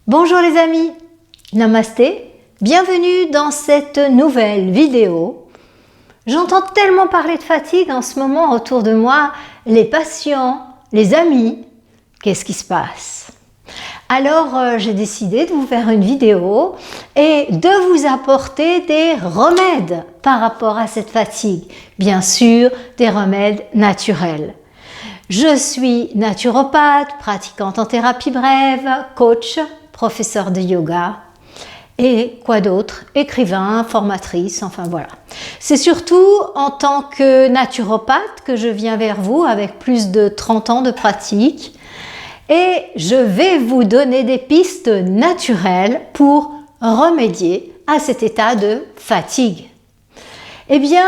Bonjour les amis, Namasté, bienvenue dans cette nouvelle vidéo. J'entends tellement parler de fatigue en ce moment autour de moi, les patients, les amis, qu'est-ce qui se passe? Alors j'ai décidé de vous faire une vidéo et de vous apporter des remèdes par rapport à cette fatigue, bien sûr des remèdes naturels. Je suis naturopathe, pratiquante en thérapie brève, coach, professeur de yoga et quoi d'autre, écrivain, formatrice, enfin voilà. C'est surtout en tant que naturopathe que je viens vers vous avec plus de 30 ans de pratique et je vais vous donner des pistes naturelles pour remédier à cet état de fatigue. Eh bien,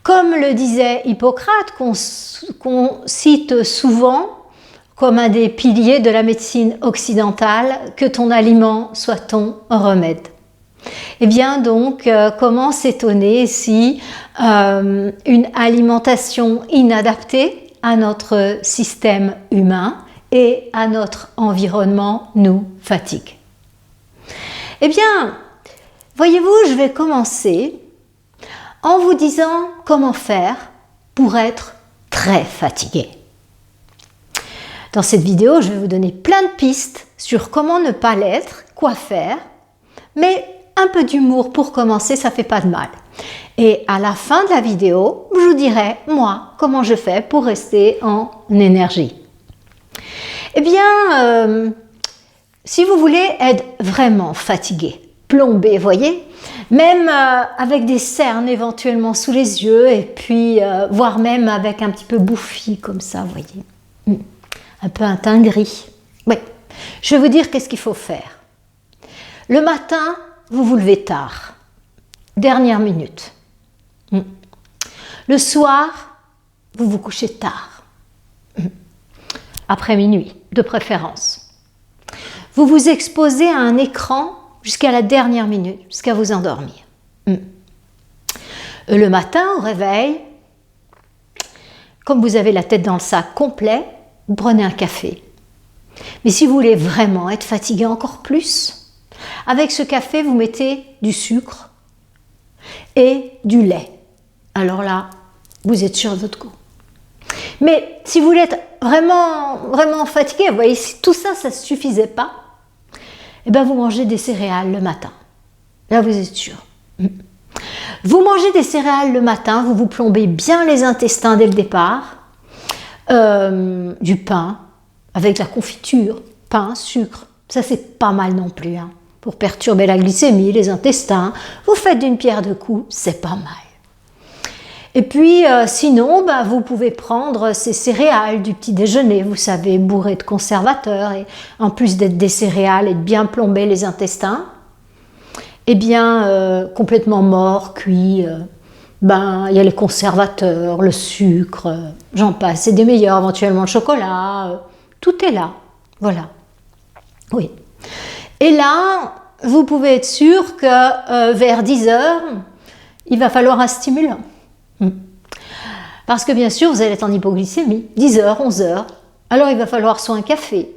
comme le disait Hippocrate, qu'on cite souvent comme un des piliers de la médecine occidentale, que ton aliment soit ton remède. Eh bien donc, comment s'étonner si une alimentation inadaptée à notre système humain et à notre environnement nous fatigue? Eh bien, voyez-vous, je vais commencer en vous disant comment faire pour être très fatigué. Dans cette vidéo, je vais vous donner plein de pistes sur comment ne pas l'être, quoi faire, mais un peu d'humour pour commencer, ça fait pas de mal. Et à la fin de la vidéo, je vous dirai, moi, comment je fais pour rester en énergie. Eh bien, si vous voulez être vraiment fatigué, plombé, voyez, même avec des cernes éventuellement sous les yeux et puis voire même avec un petit peu bouffi comme ça, voyez, un peu un teint gris. Oui, je vais vous dire qu'est-ce qu'il faut faire. Le matin, vous vous levez tard, dernière minute. Le soir, vous vous couchez tard, après minuit, de préférence. Vous vous exposez à un écran jusqu'à la dernière minute, jusqu'à vous endormir. Le matin, au réveil, comme vous avez la tête dans le sac complet, vous prenez un café. Mais si vous voulez vraiment être fatigué encore plus, avec ce café, vous mettez du sucre et du lait. Alors là, vous êtes sûr de votre goût. Mais si vous voulez être vraiment fatigué, vous voyez, si tout ça, ça ne suffisait pas, eh bien vous mangez des céréales le matin. Là, vous êtes sûr. Vous mangez des céréales le matin, vous vous plombez bien les intestins dès le départ. Du pain, avec de la confiture, pain, sucre, ça c'est pas mal non plus, hein. Pour perturber la glycémie, les intestins, vous faites d'une pierre deux coups, c'est pas mal. Et puis sinon, vous pouvez prendre ces céréales du petit déjeuner, vous savez, bourrées de conservateurs, et en plus d'être des céréales et de bien plomber les intestins, eh bien complètement morts, cuits, il y a les conservateurs, le sucre, j'en passe, c'est des meilleurs, éventuellement le chocolat, tout est là, voilà. Oui. Et là, vous pouvez être sûr que vers 10 heures, il va falloir un stimulant. Parce que bien sûr, vous allez être en hypoglycémie, 10 heures, 11 heures, alors il va falloir soit un café,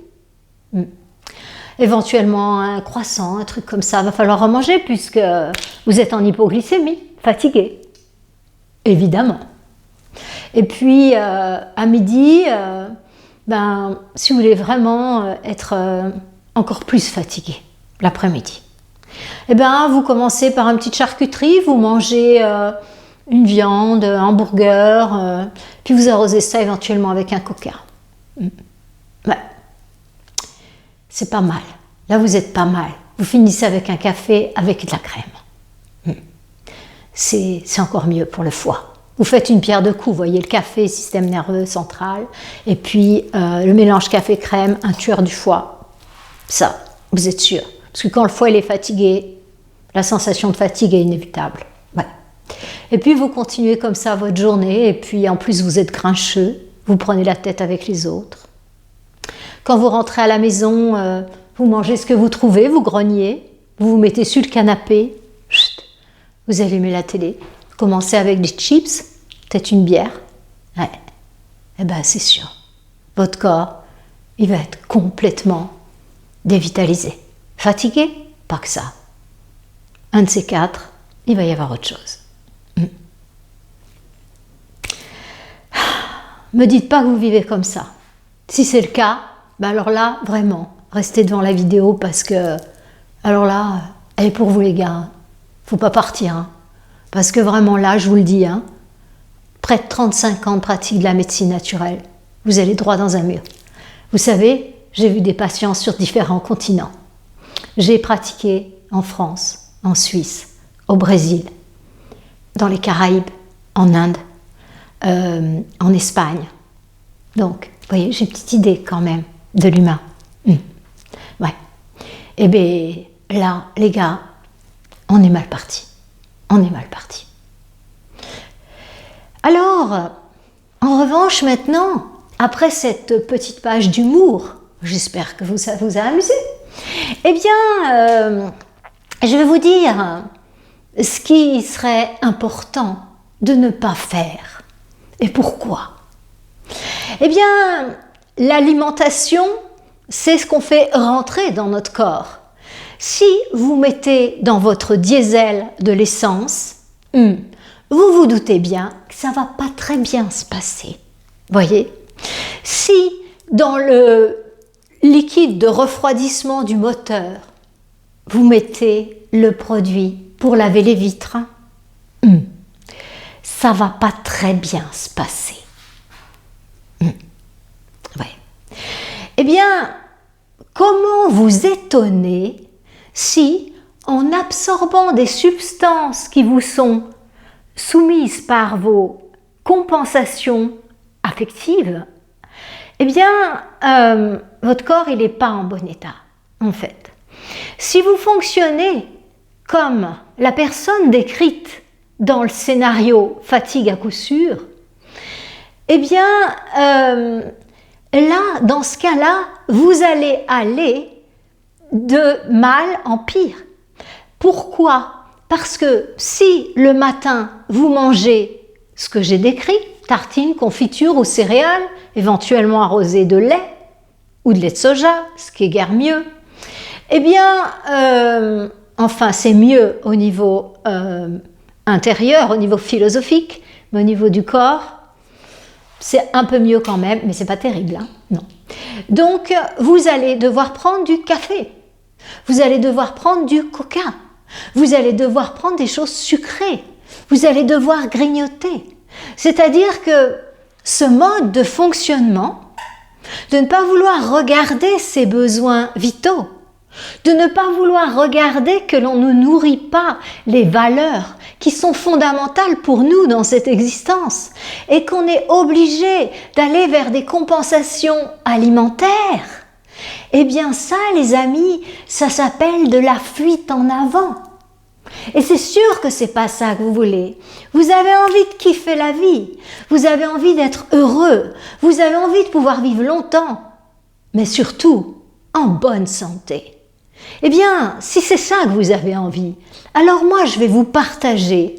éventuellement un croissant, un truc comme ça, il va falloir en manger puisque vous êtes en hypoglycémie, fatigué. Évidemment. Et puis, à midi, si vous voulez vraiment être encore plus fatigué, l'après-midi, vous commencez par une petite charcuterie, vous mangez une viande, un hamburger, puis vous arrosez ça éventuellement avec un coca. C'est pas mal. Là, vous êtes pas mal. Vous finissez avec un café avec de la crème. C'est encore mieux pour le foie. Vous faites une pierre deux coups, vous voyez, le café, système nerveux central, et puis le mélange café-crème, un tueur du foie. Ça, vous êtes sûr. Parce que quand le foie il est fatigué, la sensation de fatigue est inévitable. Ouais. Et puis vous continuez comme ça votre journée, et puis en plus vous êtes grincheux, vous prenez la tête avec les autres. Quand vous rentrez à la maison, vous mangez ce que vous trouvez, vous grognez, vous vous mettez sur le canapé, vous allumez la télé, commencez avec des chips, peut-être une bière. Ouais. Eh bien, c'est sûr, votre corps, il va être complètement dévitalisé. Fatigué? Pas que ça. Un de ces quatre, il va y avoir autre chose. Me dites pas que vous vivez comme ça. Si c'est le cas, ben alors là, vraiment, restez devant la vidéo parce que, alors là, elle est pour vous les gars. Faut pas partir. Hein. Parce que vraiment là, je vous le dis, hein, près de 35 ans de pratique de la médecine naturelle, vous allez droit dans un mur. Vous savez, j'ai vu des patients sur différents continents. J'ai pratiqué en France, en Suisse, au Brésil, dans les Caraïbes, en Inde, en Espagne. Donc, vous voyez, j'ai une petite idée quand même de l'humain. Ouais. Eh bien, là, les gars, on est mal parti. On est mal parti. Alors, en revanche, maintenant, après cette petite page d'humour, j'espère que ça vous a amusé, eh bien, je vais vous dire ce qui serait important de ne pas faire. Et pourquoi? Eh bien, l'alimentation, c'est ce qu'on fait rentrer dans notre corps. Si vous mettez dans votre diesel de l'essence, vous vous doutez bien que ça ne va pas très bien se passer. Voyez? Si dans le liquide de refroidissement du moteur, vous mettez le produit pour laver les vitres, ça ne va pas très bien se passer. Ouais. Eh bien, comment vous étonner si, en absorbant des substances qui vous sont soumises par vos compensations affectives, eh bien, votre corps, il n'est pas en bon état, en fait. Si vous fonctionnez comme la personne décrite dans le scénario fatigue à coup sûr, eh bien, là, dans ce cas-là, vous allez aller de mal en pire. Pourquoi? Parce que si le matin, vous mangez ce que j'ai décrit, tartines, confitures ou céréales, éventuellement arrosées de lait ou de lait de soja, ce qui est guère mieux, eh bien, enfin, c'est mieux au niveau intérieur, au niveau philosophique, mais au niveau du corps, c'est un peu mieux quand même, mais c'est pas terrible, hein, non. Donc, vous allez devoir prendre du café, vous allez devoir prendre du coca, vous allez devoir prendre des choses sucrées, vous allez devoir grignoter. C'est-à-dire que ce mode de fonctionnement, de ne pas vouloir regarder ses besoins vitaux, de ne pas vouloir regarder que l'on ne nourrit pas les valeurs qui sont fondamentales pour nous dans cette existence et qu'on est obligé d'aller vers des compensations alimentaires, eh bien ça, les amis, ça s'appelle de la fuite en avant. Et c'est sûr que c'est pas ça que vous voulez. Vous avez envie de kiffer la vie, vous avez envie d'être heureux, vous avez envie de pouvoir vivre longtemps, mais surtout en bonne santé. Eh bien, si c'est ça que vous avez envie, alors moi je vais vous partager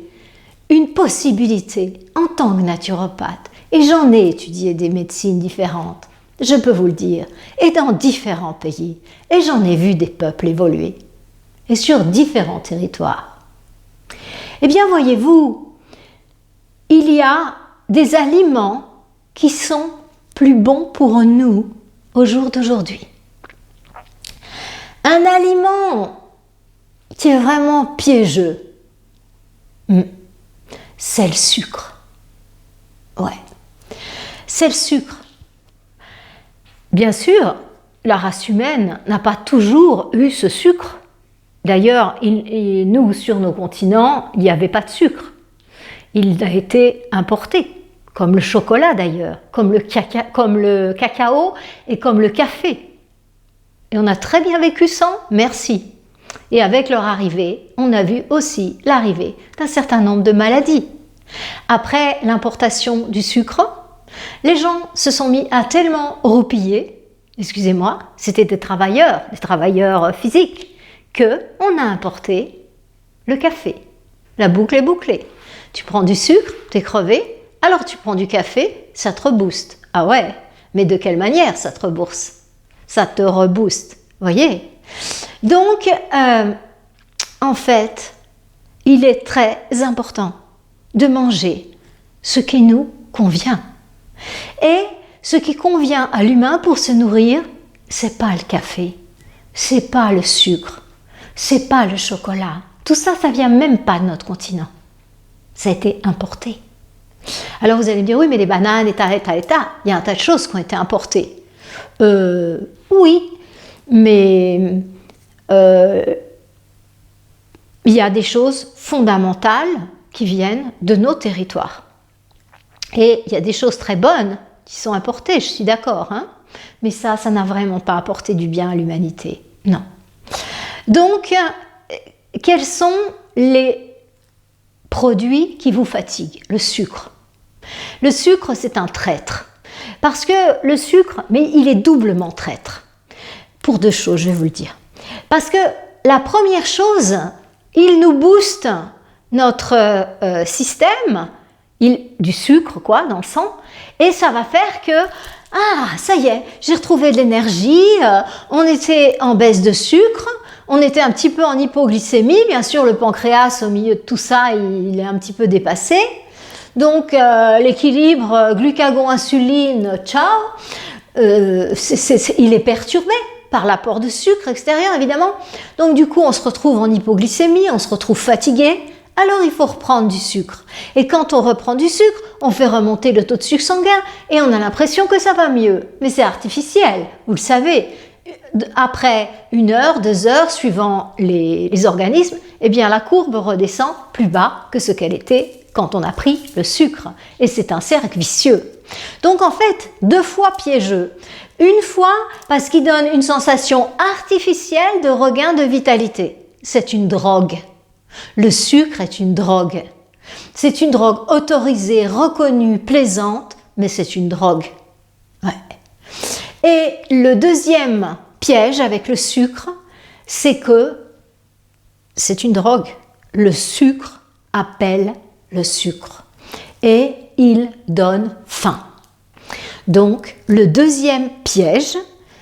une possibilité en tant que naturopathe. Et j'en ai étudié des médecines différentes, je peux vous le dire, et dans différents pays. Et j'en ai vu des peuples évoluer, et sur différents territoires. Eh bien, voyez-vous, il y a des aliments qui sont plus bons pour nous au jour d'aujourd'hui. Un aliment qui est vraiment piégeux, c'est le sucre. Ouais, c'est le sucre. Bien sûr, la race humaine n'a pas toujours eu ce sucre. D'ailleurs, nous, sur nos continents, il n'y avait pas de sucre. Il a été importé, comme le chocolat d'ailleurs, comme le cacao et comme le café. Et on a très bien vécu sans, merci. Et avec leur arrivée, on a vu aussi l'arrivée d'un certain nombre de maladies. Après l'importation du sucre, les gens se sont mis à tellement roupiller, excusez-moi, c'était des travailleurs physiques, qu'on a importé le café. La boucle est bouclée. Tu prends du sucre, t'es crevé, alors tu prends du café, ça te rebooste. Ah ouais, mais de quelle manière ça te rebooste? Ça te rebooste. Voyez? Donc, en fait, il est très important de manger ce qui nous convient. Et ce qui convient à l'humain pour se nourrir, c'est pas le café, c'est pas le sucre, c'est pas le chocolat. Tout ça, ça vient même pas de notre continent. Ça a été importé. Alors vous allez me dire, oui, mais les bananes, il y a un tas de choses qui ont été importées. Oui, mais il y a des choses fondamentales qui viennent de nos territoires. Et il y a des choses très bonnes qui sont importées, je suis d'accord, hein, mais ça n'a vraiment pas apporté du bien à l'humanité. Non. Donc, quels sont les produits qui vous fatiguent? Le sucre. Le sucre, c'est un traître. Parce que le sucre, mais il est doublement traître. Pour deux choses, je vais vous le dire. Parce que la première chose, il nous booste notre système, du sucre, quoi, dans le sang, et ça va faire que, ça y est, j'ai retrouvé de l'énergie, on était en baisse de sucre, on était un petit peu en hypoglycémie, bien sûr, le pancréas, au milieu de tout ça, il est un petit peu dépassé. Donc, l'équilibre glucagon-insuline, ciao, il est perturbé par l'apport de sucre extérieur, évidemment. Donc, du coup, on se retrouve en hypoglycémie, on se retrouve fatigué. Alors, il faut reprendre du sucre. Et quand on reprend du sucre, on fait remonter le taux de sucre sanguin et on a l'impression que ça va mieux. Mais c'est artificiel, vous le savez. Après 1 heure, 2 heures, suivant les organismes, eh bien, la courbe redescend plus bas que ce qu'elle était quand on a pris le sucre. Et c'est un cercle vicieux. Donc, en fait, 2 fois piégeux. Une fois parce qu'il donne une sensation artificielle de regain de vitalité. C'est une drogue. Le sucre est une drogue. C'est une drogue autorisée, reconnue, plaisante, mais c'est une drogue. Ouais. Et le deuxième piège avec le sucre, c'est que c'est une drogue. Le sucre appelle le sucre. Et il donne faim. Donc, le deuxième piège,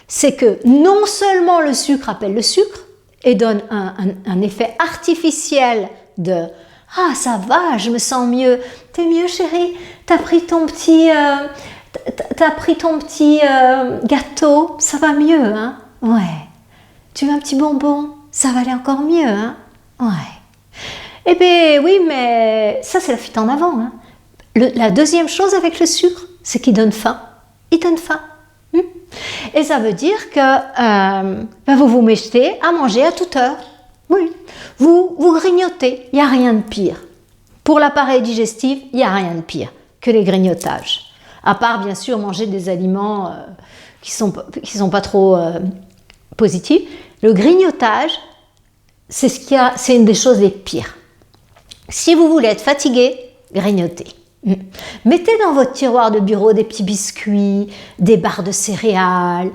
c'est que non seulement le sucre appelle le sucre, et donne un effet artificiel de « Ah, ça va, je me sens mieux. T'es mieux, chérie? T'as pris ton petit, gâteau? Ça va mieux, hein? Ouais. Tu veux un petit bonbon? Ça va aller encore mieux, hein? Ouais. Eh bien, oui, mais ça, c'est la fuite en avant, hein. La deuxième chose avec le sucre, c'est qu'il donne faim. Il donne faim. Et ça veut dire que vous vous mettez à manger à toute heure. Oui. Vous grignotez. Il n'y a rien de pire. Pour l'appareil digestif, il n'y a rien de pire que les grignotages. À part, bien sûr, manger des aliments qui sont pas trop positifs. Le grignotage, c'est une des choses les pires. Si vous voulez être fatigué, grignotez. Mettez dans votre tiroir de bureau des petits biscuits, des barres de céréales,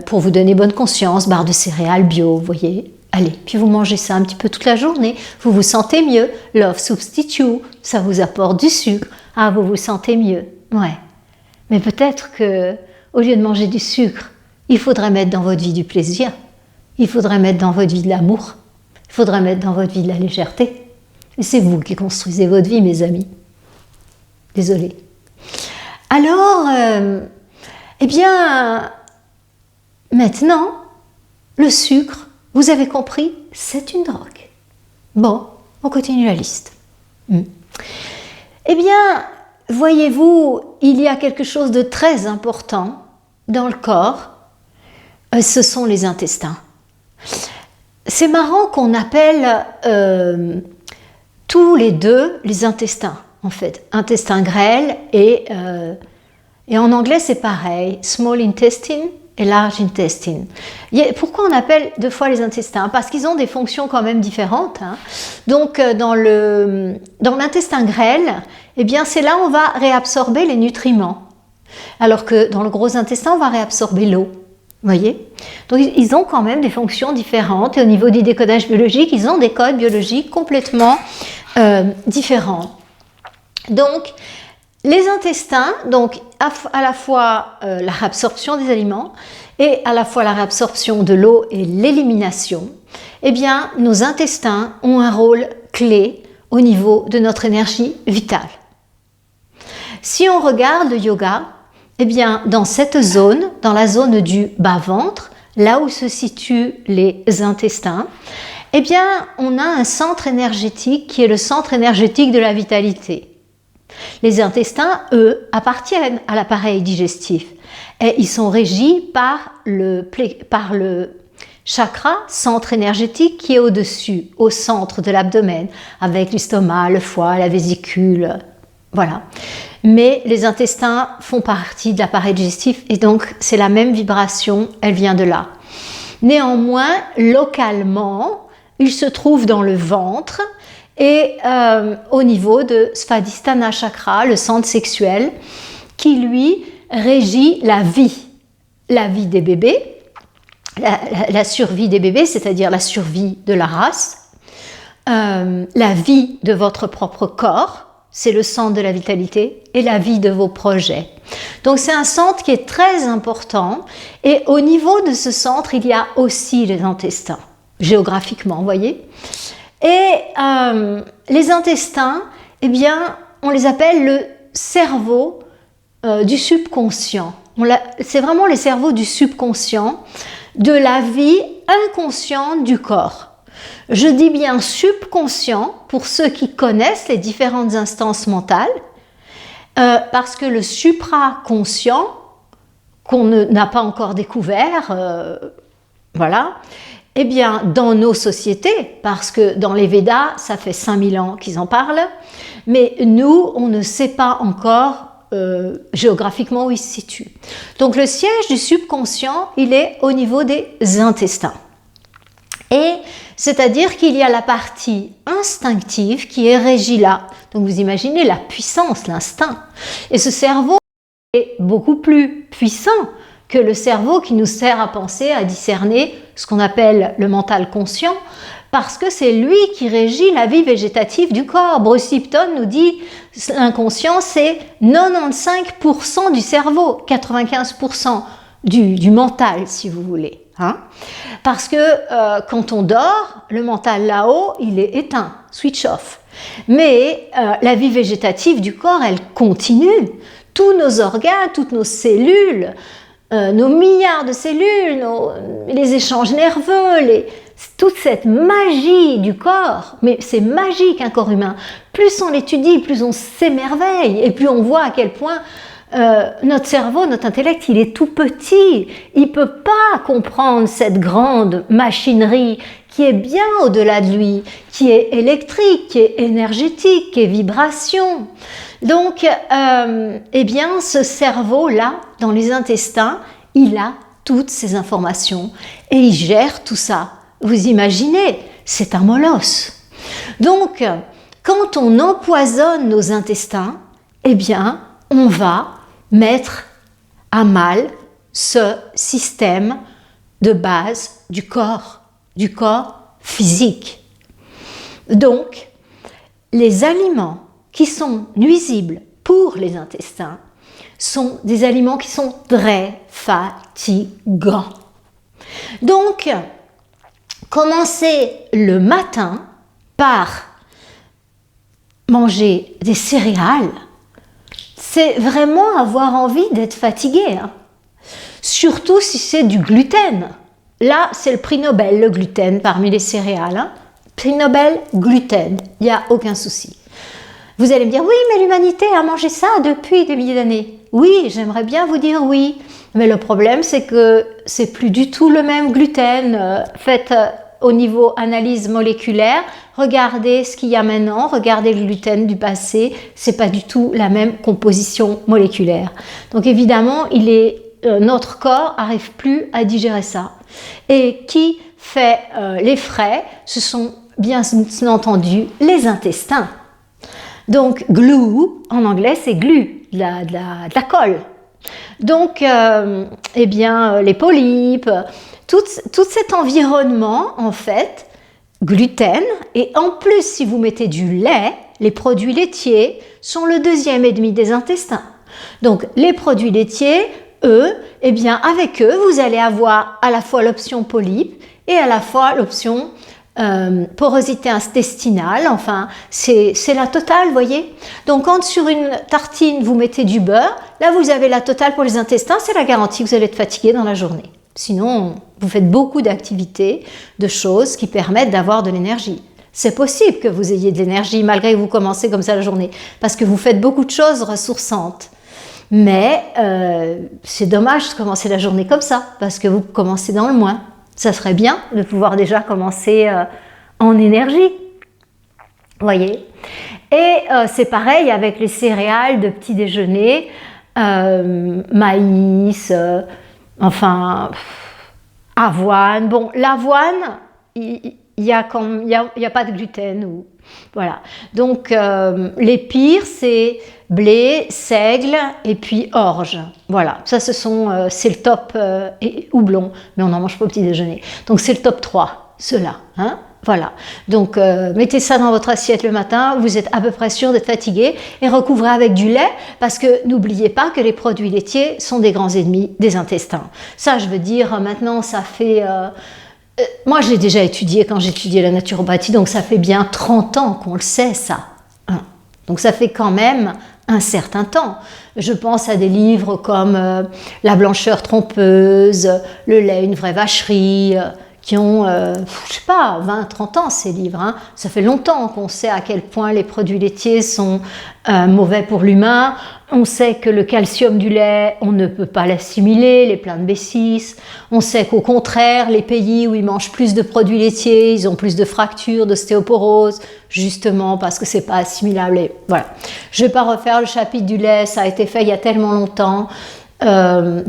pour vous donner bonne conscience, barres de céréales bio, vous voyez. Allez, puis vous mangez ça un petit peu toute la journée, vous vous sentez mieux. Love Substitute, ça vous apporte du sucre. Ah, vous vous sentez mieux. Ouais. Mais peut-être que, au lieu de manger du sucre, il faudrait mettre dans votre vie du plaisir. Il faudrait mettre dans votre vie de l'amour. Il faudrait mettre dans votre vie de la légèreté. Et c'est vous qui construisez votre vie, mes amis. Désolée. Alors, eh bien, maintenant, le sucre, vous avez compris, c'est une drogue. Bon, on continue la liste. Eh bien, voyez-vous, il y a quelque chose de très important dans le corps, ce sont les intestins. C'est marrant qu'on appelle tous les deux les intestins. En fait, intestin grêle et en anglais c'est pareil, small intestine et large intestine. Pourquoi on appelle 2 fois les intestins? Parce qu'ils ont des fonctions quand même différentes. Hein. Donc dans l'intestin grêle, eh bien c'est là où on va réabsorber les nutriments, alors que dans le gros intestin on va réabsorber l'eau. Vous voyez? Donc ils ont quand même des fonctions différentes et au niveau du décodage biologique, ils ont des codes biologiques complètement différents. Donc, les intestins, donc à la fois la réabsorption des aliments et à la fois la réabsorption de l'eau et l'élimination, eh bien, nos intestins ont un rôle clé au niveau de notre énergie vitale. Si on regarde le yoga, eh bien, dans cette zone, dans la zone du bas-ventre, là où se situent les intestins, eh bien, on a un centre énergétique qui est le centre énergétique de la vitalité. Les intestins, eux, appartiennent à l'appareil digestif et ils sont régis par le chakra, centre énergétique qui est au-dessus, au centre de l'abdomen, avec l'estomac, le foie, la vésicule, voilà. Mais les intestins font partie de l'appareil digestif et donc c'est la même vibration, elle vient de là. Néanmoins, localement, il se trouve dans le ventre et au niveau de Svadhisthana chakra, le centre sexuel, qui lui régit la vie des bébés, la survie des bébés, c'est-à-dire la survie de la race, la vie de votre propre corps, c'est le centre de la vitalité, et la vie de vos projets. Donc c'est un centre qui est très important, et au niveau de ce centre, il y a aussi les intestins, géographiquement, vous voyez. Et les intestins, eh bien, on les appelle le cerveau du subconscient. C'est vraiment les cerveaux du subconscient, de la vie inconsciente du corps. Je dis bien subconscient pour ceux qui connaissent les différentes instances mentales, parce que le supraconscient, qu'on n'a pas encore découvert, voilà, eh bien, dans nos sociétés, parce que dans les Védas, ça fait 5000 ans qu'ils en parlent, mais nous, on ne sait pas encore géographiquement où il se situe. Donc le siège du subconscient, il est au niveau des intestins. Et c'est-à-dire qu'il y a la partie instinctive qui est régie là. Donc vous imaginez la puissance, l'instinct. Et ce cerveau est beaucoup plus puissant que le cerveau qui nous sert à penser, à discerner ce qu'on appelle le mental conscient, parce que c'est lui qui régit la vie végétative du corps. Bruce Lipton nous dit l'inconscient, c'est 95% du cerveau, 95% du mental, si vous voulez. Hein? Parce que quand on dort, le mental là-haut, il est éteint, switch off. Mais la vie végétative du corps, elle continue. Tous nos organes, toutes nos cellules, nos milliards de cellules, les échanges nerveux, toute cette magie du corps, mais c'est magique un corps humain. Plus on l'étudie, plus on s'émerveille et plus on voit à quel point notre cerveau, notre intellect, il est tout petit. Il ne peut pas comprendre cette grande machinerie qui est bien au-delà de lui, qui est électrique, qui est énergétique, qui est vibration. Donc, eh bien, ce cerveau-là, dans les intestins, il a toutes ces informations et il gère tout ça. Vous imaginez, c'est un molosse. Donc, quand on empoisonne nos intestins, eh bien, on va mettre à mal ce système de base du corps physique. Donc, les aliments qui sont nuisibles pour les intestins sont des aliments qui sont très fatigants. Donc, commencez le matin par manger des céréales, c'est vraiment avoir envie d'être fatigué. Hein. Surtout si c'est du gluten. Là, c'est le prix Nobel, le gluten, parmi les céréales. Hein. Prix Nobel, gluten, il n'y a aucun souci. Vous allez me dire, oui, mais l'humanité a mangé ça depuis des milliers d'années. Oui, j'aimerais bien vous dire oui. Mais le problème, c'est que c'est plus du tout le même gluten. Faites au niveau analyse moléculaire, regardez ce qu'il y a maintenant, regardez le gluten du passé, c'est pas du tout la même composition moléculaire. Donc évidemment, notre corps n'arrive plus à digérer ça. Et qui fait les frais, ce sont bien entendu les intestins. Donc glue, en anglais, c'est glu, de la colle. Donc, eh bien, les polypes, tout cet environnement, en fait, gluten, et en plus, si vous mettez du lait, les produits laitiers sont le 2e ennemi des intestins. Donc, les produits laitiers eux, eh bien avec eux, vous allez avoir à la fois l'option polype et à la fois l'option porosité intestinale, enfin c'est la totale, voyez. Donc quand sur une tartine vous mettez du beurre, là vous avez la totale pour les intestins, c'est la garantie que vous allez être fatigué dans la journée. Sinon, vous faites beaucoup d'activités, de choses qui permettent d'avoir de l'énergie. C'est possible que vous ayez de l'énergie malgré que vous commencez comme ça la journée, parce que vous faites beaucoup de choses ressourçantes. Mais c'est dommage de commencer la journée comme ça, parce que vous commencez dans le moins. Ça serait bien de pouvoir déjà commencer en énergie. Voyez. Et c'est pareil avec les céréales de petit déjeuner, maïs, avoine. Bon, l'avoine, il y a pas de gluten. Voilà. Donc, les pires, c'est blé, seigle et puis orge. Voilà. Ça, c'est le top et houblon. Mais on n'en mange pas au petit déjeuner. Donc, c'est le top 3, ceux-là. Hein? Voilà. Donc, mettez ça dans votre assiette le matin. Vous êtes à peu près sûr d'être fatigué. Et recouvrez avec du lait. Parce que n'oubliez pas que les produits laitiers sont des grands ennemis des intestins. Ça, je veux dire, maintenant, ça fait... moi, je l'ai déjà étudié quand j'étudiais la naturopathie, donc ça fait bien 30 ans qu'on le sait, ça. Donc ça fait quand même un certain temps. Je pense à des livres comme La blancheur trompeuse, Le lait, une vraie vacherie, qui ont, je sais pas, 20-30 ans ces livres. Hein. Ça fait longtemps qu'on sait à quel point les produits laitiers sont mauvais pour l'humain. On sait que le calcium du lait, on ne peut pas l'assimiler, les pleins de B6. On sait qu'au contraire, les pays où ils mangent plus de produits laitiers, ils ont plus de fractures, d'ostéoporose, justement parce que c'est pas assimilable. Et voilà. Je vais pas refaire le chapitre du lait, ça a été fait il y a tellement longtemps.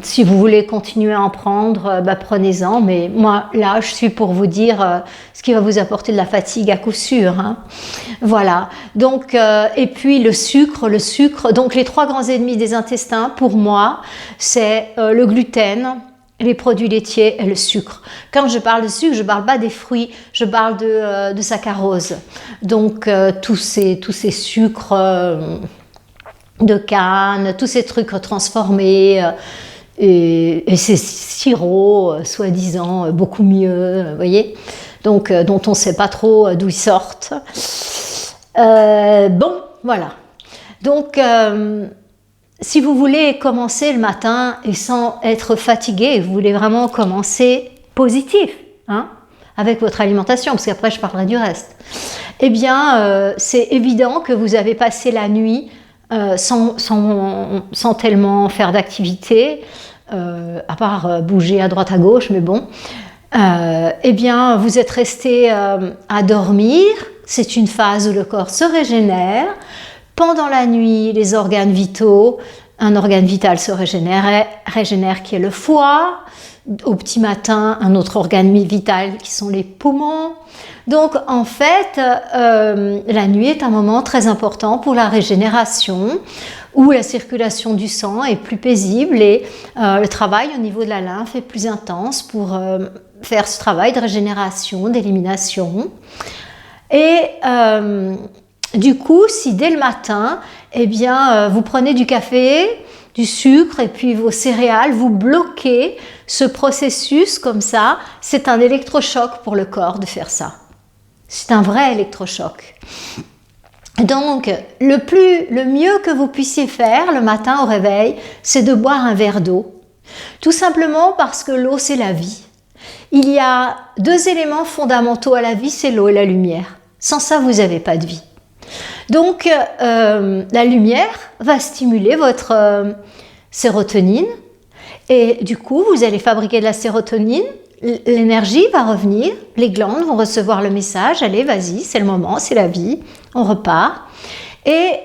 Si vous voulez continuer à en prendre, prenez-en, mais moi là je suis pour vous dire ce qui va vous apporter de la fatigue à coup sûr, hein. Voilà, donc et puis le sucre, donc les 3 grands ennemis des intestins pour moi c'est le gluten, les produits laitiers et le sucre. Quand je parle de sucre, je parle pas des fruits, je parle de saccharose, donc tous ces sucres de canne, tous ces trucs transformés et ces sirops soi-disant beaucoup mieux, vous voyez, donc dont on ne sait pas trop d'où ils sortent. Bon, voilà. Donc, si vous voulez commencer le matin et sans être fatigué, vous voulez vraiment commencer positif, hein, avec votre alimentation, parce qu'après je parlerai du reste, eh bien, c'est évident que vous avez passé la nuit sans tellement faire d'activité, à part bouger à droite à gauche, mais bon, eh bien vous êtes resté à dormir. C'est une phase où le corps se régénère. Pendant la nuit, les organes vitaux, un organe vital se régénère qui est le foie. Au petit matin, un autre organe vital qui sont les poumons. Donc en fait, la nuit est un moment très important pour la régénération, où la circulation du sang est plus paisible et le travail au niveau de la lymphe est plus intense pour faire ce travail de régénération, d'élimination. Et du coup, si dès le matin, eh bien, vous prenez du café, du sucre et puis vos céréales, vous bloquez ce processus comme ça, c'est un électrochoc pour le corps de faire ça. C'est un vrai électrochoc. Donc, le mieux que vous puissiez faire le matin au réveil, c'est de boire un verre d'eau. Tout simplement parce que l'eau, c'est la vie. Il y a 2 éléments fondamentaux à la vie, c'est l'eau et la lumière. Sans ça, vous n'avez pas de vie. Donc, la lumière va stimuler votre sérotonine et du coup, vous allez fabriquer de la sérotonine, l'énergie va revenir, les glandes vont recevoir le message, allez, vas-y, c'est le moment, c'est la vie, on repart. Et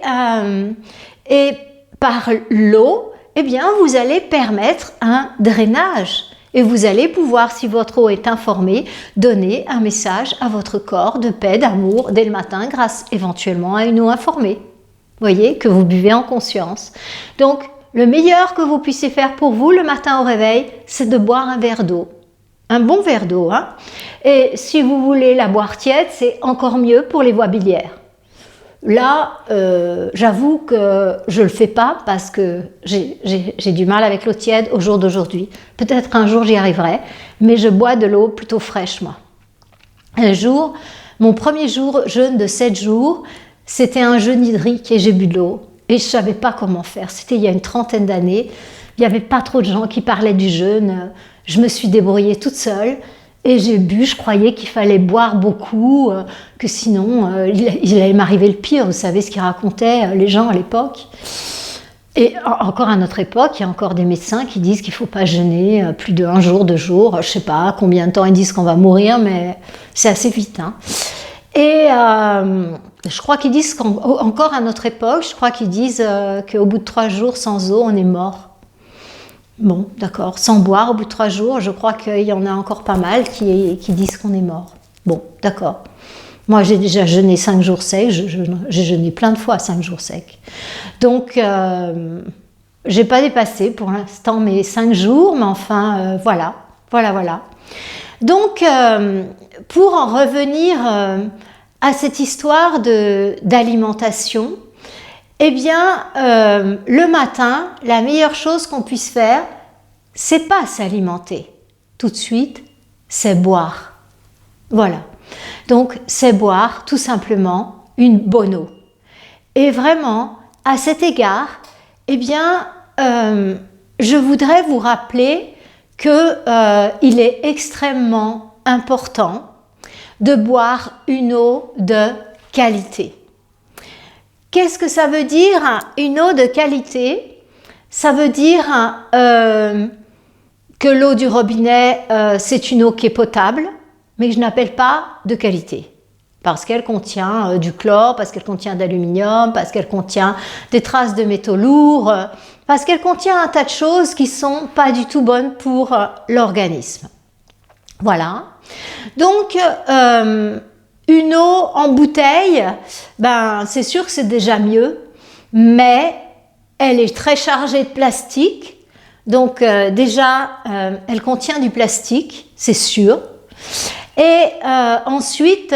par l'eau, eh bien, vous allez permettre un drainage. Et vous allez pouvoir, si votre eau est informée, donner un message à votre corps de paix, d'amour dès le matin grâce éventuellement à une eau informée. Vous voyez, que vous buvez en conscience. Donc, le meilleur que vous puissiez faire pour vous le matin au réveil, c'est de boire un verre d'eau. Un bon verre d'eau, hein. Et si vous voulez la boire tiède, c'est encore mieux pour les voies biliaires. Là, j'avoue que je ne le fais pas parce que j'ai du mal avec l'eau tiède au jour d'aujourd'hui. Peut-être un jour j'y arriverai, mais je bois de l'eau plutôt fraîche, moi. Un jour, mon premier jeûne de 7 jours, c'était un jeûne hydrique et j'ai bu de l'eau. Et je ne savais pas comment faire. C'était il y a une 30aine d'années. Il n'y avait pas trop de gens qui parlaient du jeûne. Je me suis débrouillée toute seule. Et j'ai bu, je croyais qu'il fallait boire beaucoup, que sinon il allait m'arriver le pire. Vous savez ce qu'ils racontaient les gens à l'époque. Et encore à notre époque, il y a encore des médecins qui disent qu'il ne faut pas jeûner plus de 1 jour, 2 jours. Je ne sais pas combien de temps ils disent qu'on va mourir, mais c'est assez vite. Hein. Et je crois qu'ils disent qu'encore à notre époque, je crois qu'ils disent qu'au bout de 3 jours sans eau, on est mort. Bon, d'accord. Sans boire, au bout de 3 jours, je crois qu'il y en a encore pas mal qui disent qu'on est mort. Bon, d'accord. Moi, j'ai déjà jeûné 5 jours secs. J'ai jeûné plein de fois 5 jours secs. Donc, j'ai pas dépassé pour l'instant mes 5 jours, mais enfin, voilà. Donc, pour en revenir à cette histoire d'alimentation, eh bien, le matin, la meilleure chose qu'on puisse faire, c'est pas s'alimenter tout de suite, c'est boire. Voilà. Donc, c'est boire tout simplement une bonne eau. Et vraiment, à cet égard, eh bien, je voudrais vous rappeler qu'il est extrêmement important de boire une eau de qualité. Qu'est-ce que ça veut dire une eau de qualité? Ça veut dire que l'eau du robinet, c'est une eau qui est potable, mais que je n'appelle pas de qualité. Parce qu'elle contient du chlore, parce qu'elle contient d'aluminium, parce qu'elle contient des traces de métaux lourds, parce qu'elle contient un tas de choses qui ne sont pas du tout bonnes pour l'organisme. Voilà. Donc, une eau en bouteille, ben, c'est sûr que c'est déjà mieux, mais elle est très chargée de plastique. Donc déjà, elle contient du plastique, c'est sûr. Et ensuite,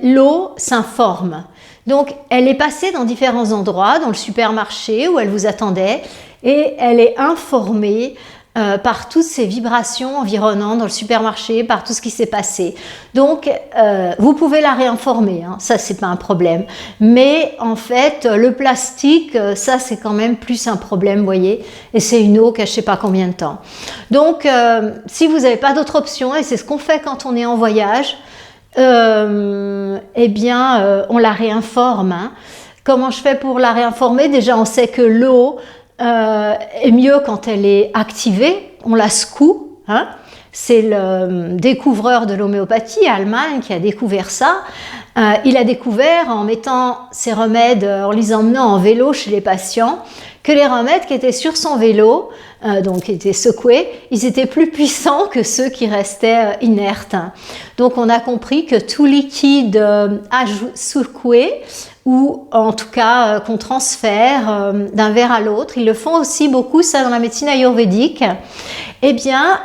l'eau s'informe. Donc, elle est passée dans différents endroits, dans le supermarché où elle vous attendait, et elle est informée par toutes ces vibrations environnantes dans le supermarché, par tout ce qui s'est passé. Donc, vous pouvez la réinformer, hein, ça c'est pas un problème. Mais en fait, le plastique, ça c'est quand même plus un problème, vous voyez. Et c'est une eau qui a je sais pas combien de temps. Donc, si vous n'avez pas d'autre option, et c'est ce qu'on fait quand on est en voyage, eh bien, on la réinforme. Hein. Comment je fais pour la réinformer? Déjà, on sait que l'eau est mieux quand elle est activée, on la secoue, hein. C'est le découvreur de l'homéopathie, Hallman, qui a découvert ça. Il a découvert en mettant ses remèdes, en les emmenant en vélo chez les patients, que les remèdes qui étaient sur son vélo, donc qui étaient secoués, ils étaient plus puissants que ceux qui restaient inertes. Donc on a compris que tout liquide secoué, ou en tout cas qu'on transfère d'un verre à l'autre, ils le font aussi beaucoup ça dans la médecine ayurvédique, eh bien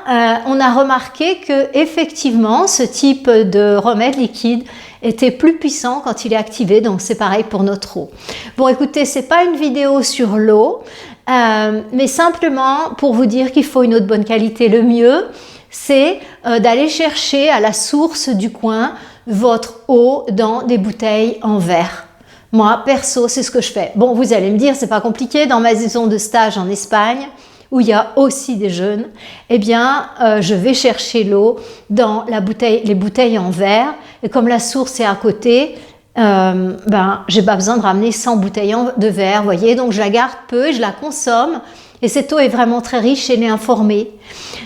on a remarqué que effectivement ce type de remède liquide était plus puissant quand il est activé, donc c'est pareil pour notre eau. Bon écoutez, c'est pas une vidéo sur l'eau, mais simplement pour vous dire qu'il faut une eau de bonne qualité. Le mieux, c'est d'aller chercher à la source du coin votre eau dans des bouteilles en verre. Moi, perso, c'est ce que je fais. Bon, vous allez me dire, c'est pas compliqué, dans ma saison de stage en Espagne, où il y a aussi des jeûnes, eh bien, je vais chercher l'eau dans les bouteilles en verre, et comme la source est à côté, j'ai pas besoin de ramener 100 bouteilles de verre, vous voyez, donc je la garde peu, je la consomme, et cette eau est vraiment très riche, elle est informée.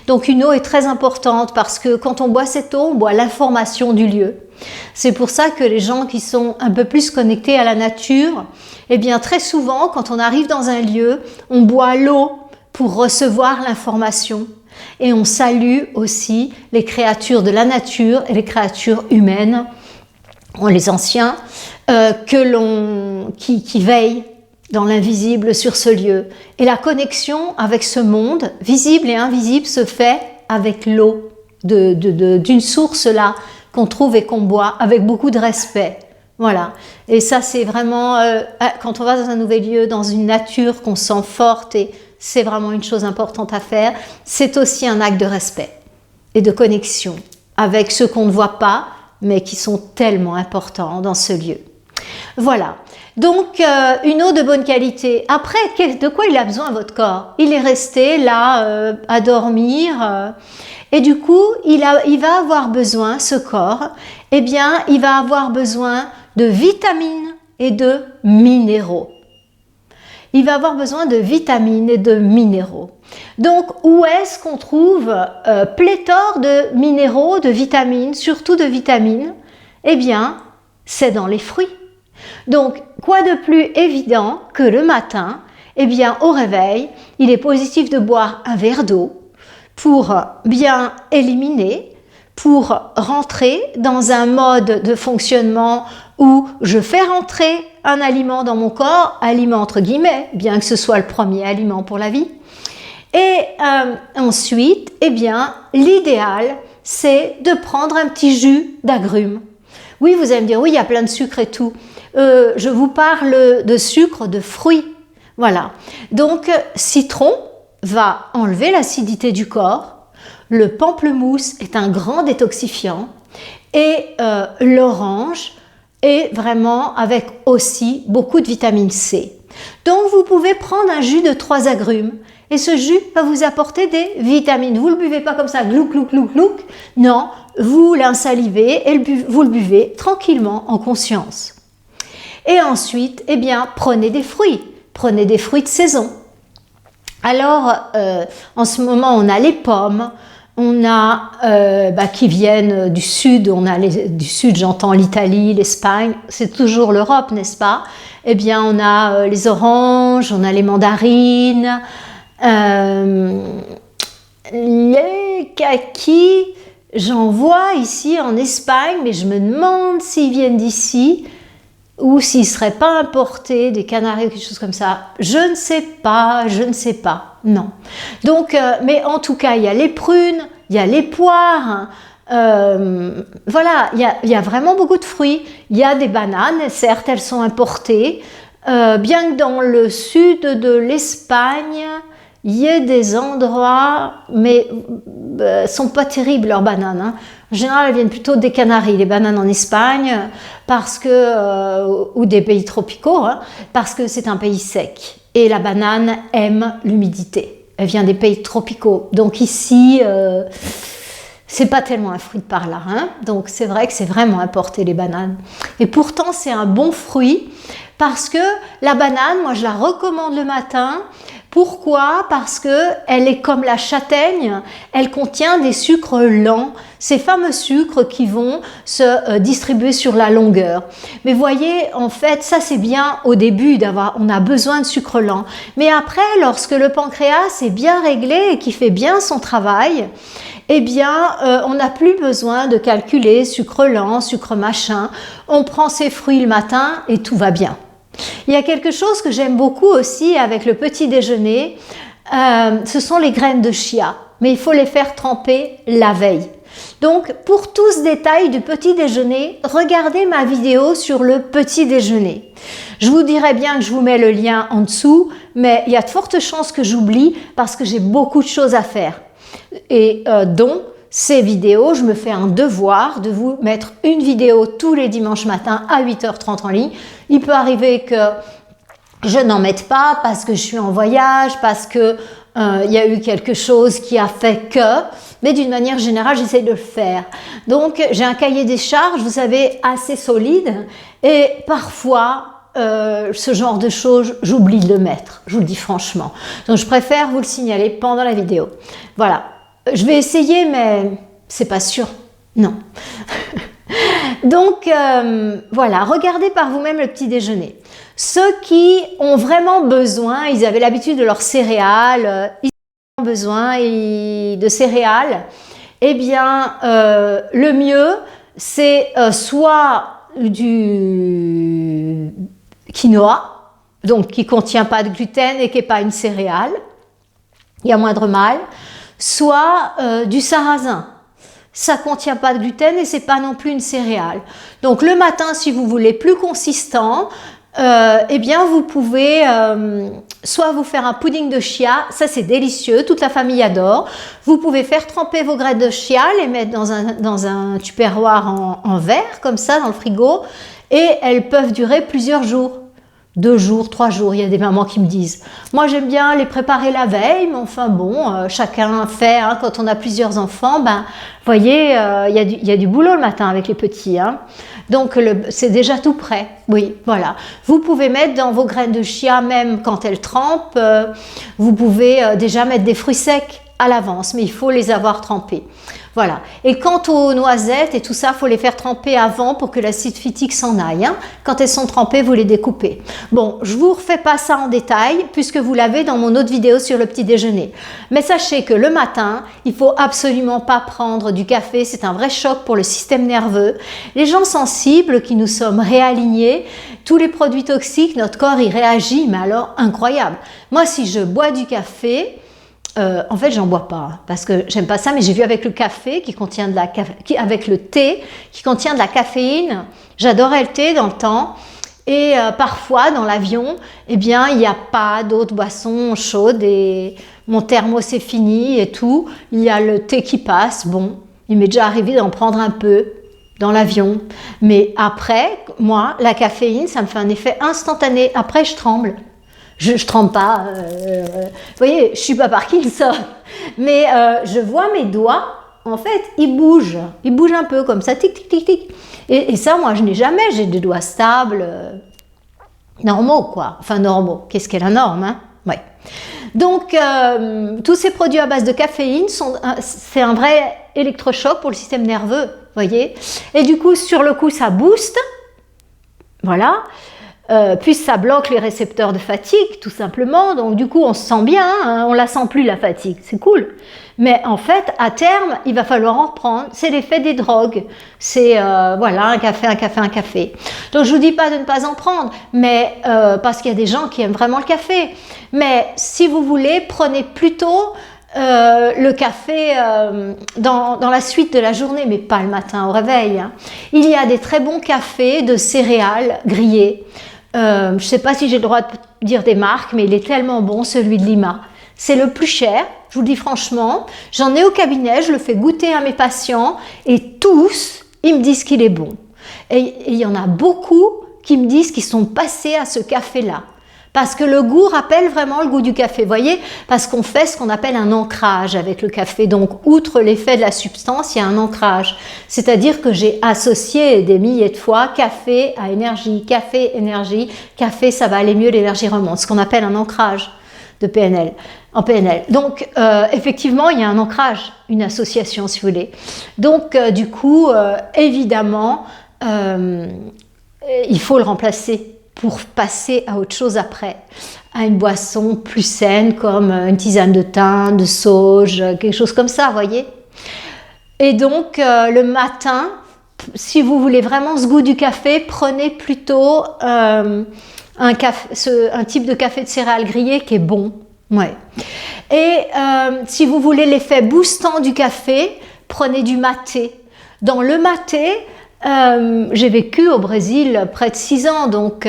Donc une eau est très importante parce que quand on boit cette eau, on boit l'information du lieu. C'est pour ça que les gens qui sont un peu plus connectés à la nature, eh bien très souvent, quand on arrive dans un lieu, on boit l'eau pour recevoir l'information. Et on salue aussi les créatures de la nature et les créatures humaines, les anciens, qui veillent dans l'invisible sur ce lieu. Et la connexion avec ce monde, visible et invisible, se fait avec l'eau d'une source là qu'on trouve et qu'on boit avec beaucoup de respect. Voilà. Et ça, c'est vraiment, quand on va dans un nouvel lieu, dans une nature qu'on sent forte, et c'est vraiment une chose importante à faire, c'est aussi un acte de respect et de connexion avec ceux qu'on ne voit pas, mais qui sont tellement importants dans ce lieu. Voilà. Donc, une eau de bonne qualité. Après, de quoi il a besoin votre corps? Il est resté là à dormir. Et du coup, il va avoir besoin, ce corps, eh bien, il va avoir besoin de vitamines et de minéraux. Il va avoir besoin de vitamines et de minéraux. Donc, où est-ce qu'on trouve pléthore de minéraux, de vitamines, surtout de vitamines? Eh bien, c'est dans les fruits. Donc, quoi de plus évident que le matin, eh bien, au réveil, il est positif de boire un verre d'eau pour bien éliminer, pour rentrer dans un mode de fonctionnement où je fais rentrer un aliment dans mon corps, aliment entre guillemets, bien que ce soit le premier aliment pour la vie. Et ensuite, eh bien, l'idéal, c'est de prendre un petit jus d'agrumes. Oui, vous allez me dire, oui, il y a plein de sucre et tout. Je vous parle de sucre de fruits. Voilà. Donc, citron va enlever l'acidité du corps. Le pamplemousse est un grand détoxifiant. Et l'orange est vraiment avec aussi beaucoup de vitamine C. Donc, vous pouvez prendre un jus de 3 agrumes. Et ce jus va vous apporter des vitamines. Vous ne le buvez pas comme ça, glouc, glouc, glouc, glouc. Non, vous l'insalivez et vous le buvez tranquillement, en conscience. Et ensuite, eh bien, prenez des fruits. Prenez des fruits de saison. Alors, en ce moment, on a les pommes, on a qui viennent du sud, du sud, j'entends l'Italie, l'Espagne, c'est toujours l'Europe, n'est-ce pas? Eh bien, on a les oranges, on a les mandarines, les kakis, j'en vois ici en Espagne, mais je me demande s'ils viennent d'ici ou s'ils ne seraient pas importés, des Canaries ou quelque chose comme ça. Je ne sais pas, non. Donc, mais en tout cas, il y a les prunes, il y a les poires, voilà, il y a vraiment beaucoup de fruits. Il y a des bananes, certes, elles sont importées, bien que dans le sud de l'Espagne, il y ait des endroits, mais sont pas terribles leurs bananes. Hein. En général, elles viennent plutôt des Canaries, les bananes en Espagne, parce que ou des pays tropicaux, hein, parce que c'est un pays sec. Et la banane aime l'humidité. Elle vient des pays tropicaux. Donc ici, c'est pas tellement un fruit de par là. Hein. Donc c'est vrai que c'est vraiment importé les bananes. Et pourtant, c'est un bon fruit parce que la banane, moi je la recommande le matin. Pourquoi? Parce que elle est comme la châtaigne, elle contient des sucres lents, ces fameux sucres qui vont se distribuer sur la longueur. Mais voyez, en fait, ça c'est bien au début on a besoin de sucre lent. Mais après, lorsque le pancréas est bien réglé et qui fait bien son travail, eh bien, on n'a plus besoin de calculer sucre lent, sucre machin. On prend ses fruits le matin et tout va bien. Il y a quelque chose que j'aime beaucoup aussi avec le petit déjeuner, ce sont les graines de chia, mais il faut les faire tremper la veille. Donc, pour tout ce détail du petit déjeuner, regardez ma vidéo sur le petit déjeuner. Je vous dirais bien que je vous mets le lien en dessous, mais il y a de fortes chances que j'oublie parce que j'ai beaucoup de choses à faire. Et dont ces vidéos, je me fais un devoir de vous mettre une vidéo tous les dimanches matins à 8h30 en ligne. Il peut arriver que je n'en mette pas parce que je suis en voyage, parce que il y a eu quelque chose qui a fait que, mais d'une manière générale, j'essaie de le faire. Donc, j'ai un cahier des charges, vous savez, assez solide, et parfois, ce genre de choses, j'oublie de le mettre, je vous le dis franchement. Donc, je préfère vous le signaler pendant la vidéo. Voilà. Je vais essayer, mais c'est pas sûr. Non. Donc, voilà, regardez par vous-même le petit déjeuner. Ceux qui ont vraiment besoin, ils avaient l'habitude de leurs céréales, ils ont besoin de céréales, eh bien, le mieux, c'est soit du quinoa, donc qui ne contient pas de gluten et qui n'est pas une céréale, il y a moindre mal, soit du sarrasin. ça contient pas de gluten et c'est pas non plus une céréale. Donc le matin, si vous voulez plus consistant, eh bien vous pouvez soit vous faire un pudding de chia, ça c'est délicieux, toute la famille adore. Vous pouvez faire tremper vos graines de chia, les mettre dans un tupperware en verre, comme ça, dans le frigo, et elles peuvent durer plusieurs jours. 2 jours, 3 jours, il y a des mamans qui me disent. Moi, j'aime bien les préparer la veille, mais enfin bon, chacun fait, hein, quand on a plusieurs enfants, ben, vous voyez, il y a du boulot le matin avec les petits, hein. Donc, c'est déjà tout prêt. Oui, voilà. Vous pouvez mettre dans vos graines de chia, même quand elles trempent, vous pouvez déjà mettre des fruits secs à l'avance, mais il faut les avoir trempés. Voilà. Et quant aux noisettes et tout ça, il faut les faire tremper avant pour que l'acide phytique s'en aille, hein. Quand elles sont trempées, vous les découpez. Bon, je ne vous refais pas ça en détail puisque vous l'avez dans mon autre vidéo sur le petit déjeuner. Mais sachez que le matin, il ne faut absolument pas prendre du café. C'est un vrai choc pour le système nerveux. Les gens sensibles qui nous sommes réalignés, tous les produits toxiques, notre corps y réagit, mais alors incroyable. Moi, si je bois du café, en fait, j'en bois pas parce que j'aime pas ça, mais j'ai vu avec le café qui contient avec le thé qui contient de la caféine. J'adorais le thé dans le temps et parfois dans l'avion, eh bien, il n'y a pas d'autres boissons chaudes et mon thermos c'est fini et tout. Il y a le thé qui passe. Bon, il m'est déjà arrivé d'en prendre un peu dans l'avion, mais après, moi, la caféine, ça me fait un effet instantané. Après, je tremble. Je tremble pas, vous voyez, je suis pas Parkinson, mais je vois mes doigts, en fait, ils bougent un peu comme ça, tic, tic, tic, tic. Et ça, moi, je n'ai jamais, j'ai des doigts stables, normaux, quoi. Enfin, normaux, qu'est-ce qu'est la norme, hein? Ouais. Donc, tous ces produits à base de caféine, c'est un vrai électrochoc pour le système nerveux, vous voyez. Et du coup, sur le coup, ça booste, voilà. Puis ça bloque les récepteurs de fatigue, tout simplement. Donc du coup, on se sent bien, hein, on la sent plus la fatigue, c'est cool. Mais en fait, à terme, il va falloir en reprendre. C'est l'effet des drogues. C'est voilà, un café, un café, un café. Donc je vous dis pas de ne pas en prendre, mais parce qu'il y a des gens qui aiment vraiment le café. Mais si vous voulez, prenez plutôt le café dans la suite de la journée, mais pas le matin au réveil, hein. Il y a des très bons cafés de céréales grillées. Je ne sais pas si j'ai le droit de dire des marques, mais il est tellement bon, celui de Lima. C'est le plus cher, je vous le dis franchement. J'en ai au cabinet, je le fais goûter à mes patients et tous, ils me disent qu'il est bon. Et il y en a beaucoup qui me disent qu'ils sont passés à ce café-là. Parce que le goût rappelle vraiment le goût du café, vous voyez, parce qu'on fait ce qu'on appelle un ancrage avec le café. Donc, outre l'effet de la substance, il y a un ancrage. C'est-à-dire que j'ai associé des milliers de fois café à énergie, café, ça va aller mieux, l'énergie remonte. Ce qu'on appelle un ancrage de PNL, en PNL. Donc, effectivement, il y a un ancrage, une association, si vous voulez. Donc, du coup, évidemment, il faut le remplacer pour passer à autre chose après, à une boisson plus saine comme une tisane de thym, de sauge, quelque chose comme ça, vous voyez. Et donc, le matin, si vous voulez vraiment ce goût du café, prenez plutôt un type de café de céréales grillées qui est bon. Ouais. Et si vous voulez l'effet boostant du café, prenez du maté. Dans le maté, j'ai vécu au Brésil près de 6 ans, donc,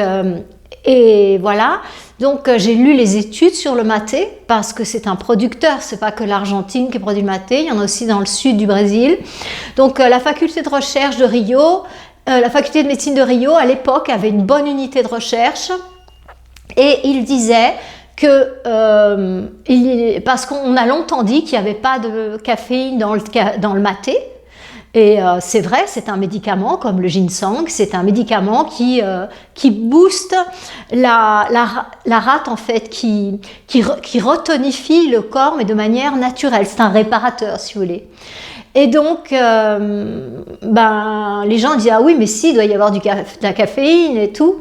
et voilà. Donc j'ai lu les études sur le maté parce que c'est un producteur, c'est pas que l'Argentine qui produit le maté, il y en a aussi dans le sud du Brésil. Donc la faculté de recherche de Rio, la faculté de médecine de Rio à l'époque avait une bonne unité de recherche et il disait que parce qu'on a longtemps dit qu'il n'y avait pas de caféine dans le maté. Et c'est vrai, c'est un médicament comme le ginseng, c'est un médicament qui booste la rate en fait, qui retonifie le corps mais de manière naturelle. C'est un réparateur si vous voulez. Et donc, les gens disent ah oui mais si, il doit y avoir de la caféine et tout.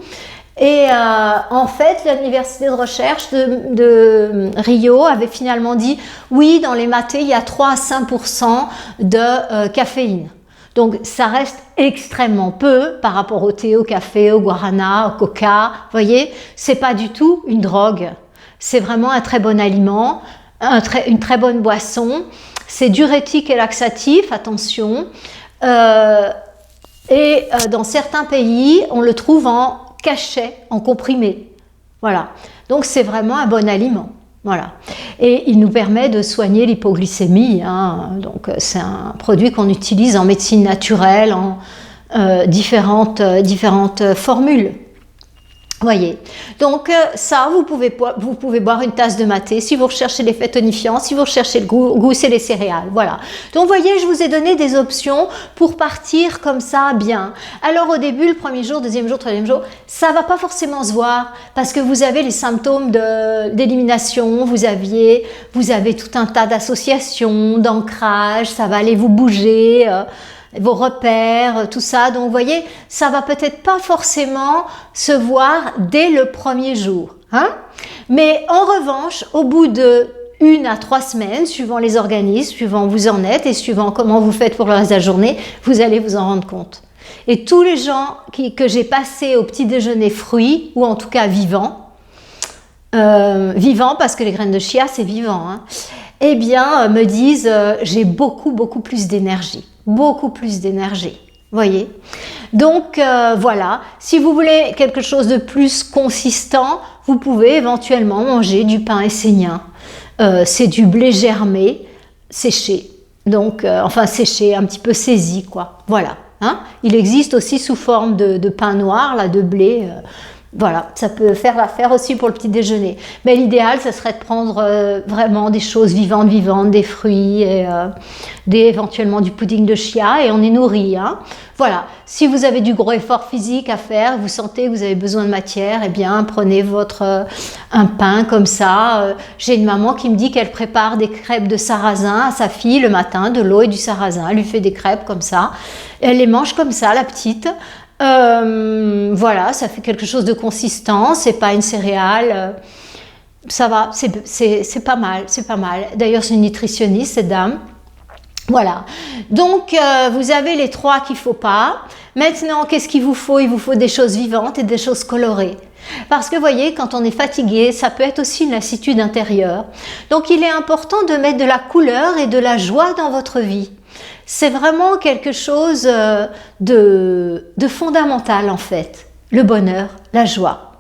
Et en fait, l'université de recherche de Rio avait finalement dit oui, dans les matés, il y a 3 à 5% de caféine. Donc, ça reste extrêmement peu par rapport au thé, au café, au guarana, au coca. Vous voyez, c'est pas du tout une drogue. C'est vraiment un très bon aliment. une très bonne boisson. C'est diurétique et laxatif, attention. Dans certains pays, on le trouve en cachet, en comprimé. Voilà. Donc c'est vraiment un bon aliment. Voilà. Et il nous permet de soigner l'hypoglycémie. Hein. Donc c'est un produit qu'on utilise en médecine naturelle, en différentes formules. Voyez. Donc ça, vous pouvez boire une tasse de maté si vous recherchez l'effet tonifiant, si vous recherchez le goût, c'est les céréales. Voilà. Donc voyez, je vous ai donné des options pour partir comme ça bien. Alors au début, le premier jour, deuxième jour, troisième jour, ça va pas forcément se voir parce que vous avez les symptômes d'élimination, vous avez tout un tas d'associations, d'ancrage, ça va aller vous bouger. Vos repères, tout ça. Donc, vous voyez, ça va peut-être pas forcément se voir dès le premier jour. Hein? Mais en revanche, au bout de 1 à 3 semaines, suivant les organismes, suivant où vous en êtes et suivant comment vous faites pour le reste de la journée, vous allez vous en rendre compte. Et tous les gens que j'ai passés au petit déjeuner fruits, ou en tout cas vivants parce que les graines de chia, c'est vivant, hein, eh bien, me disent j'ai beaucoup plus d'énergie. Beaucoup plus d'énergie, voyez. Donc voilà, si vous voulez quelque chose de plus consistant, vous pouvez éventuellement manger du pain essénien. C'est du blé germé, séché. Donc, enfin séché, un petit peu saisi, quoi. Voilà. Hein. Il existe aussi sous forme de pain noir, là, de blé. Voilà, ça peut faire l'affaire aussi pour le petit déjeuner. Mais l'idéal, ça serait de prendre vraiment des choses vivantes, des fruits, et, éventuellement du pudding de chia, et on est nourri. Hein. Voilà, si vous avez du gros effort physique à faire, vous sentez que vous avez besoin de matière, eh bien prenez un pain comme ça. J'ai une maman qui me dit qu'elle prépare des crêpes de sarrasin à sa fille le matin, de l'eau et du sarrasin. Elle lui fait des crêpes comme ça. Elle les mange comme ça, la petite. Voilà, ça fait quelque chose de consistant, c'est pas une céréale, ça va, c'est pas mal, c'est pas mal. D'ailleurs, c'est une nutritionniste, cette dame. Voilà, donc vous avez les 3 qu'il faut pas. Maintenant, qu'est-ce qu'il vous faut? Il vous faut des choses vivantes et des choses colorées. Parce que vous voyez, quand on est fatigué, ça peut être aussi une lassitude intérieure. Donc il est important de mettre de la couleur et de la joie dans votre vie. C'est vraiment quelque chose de fondamental en fait, le bonheur, la joie.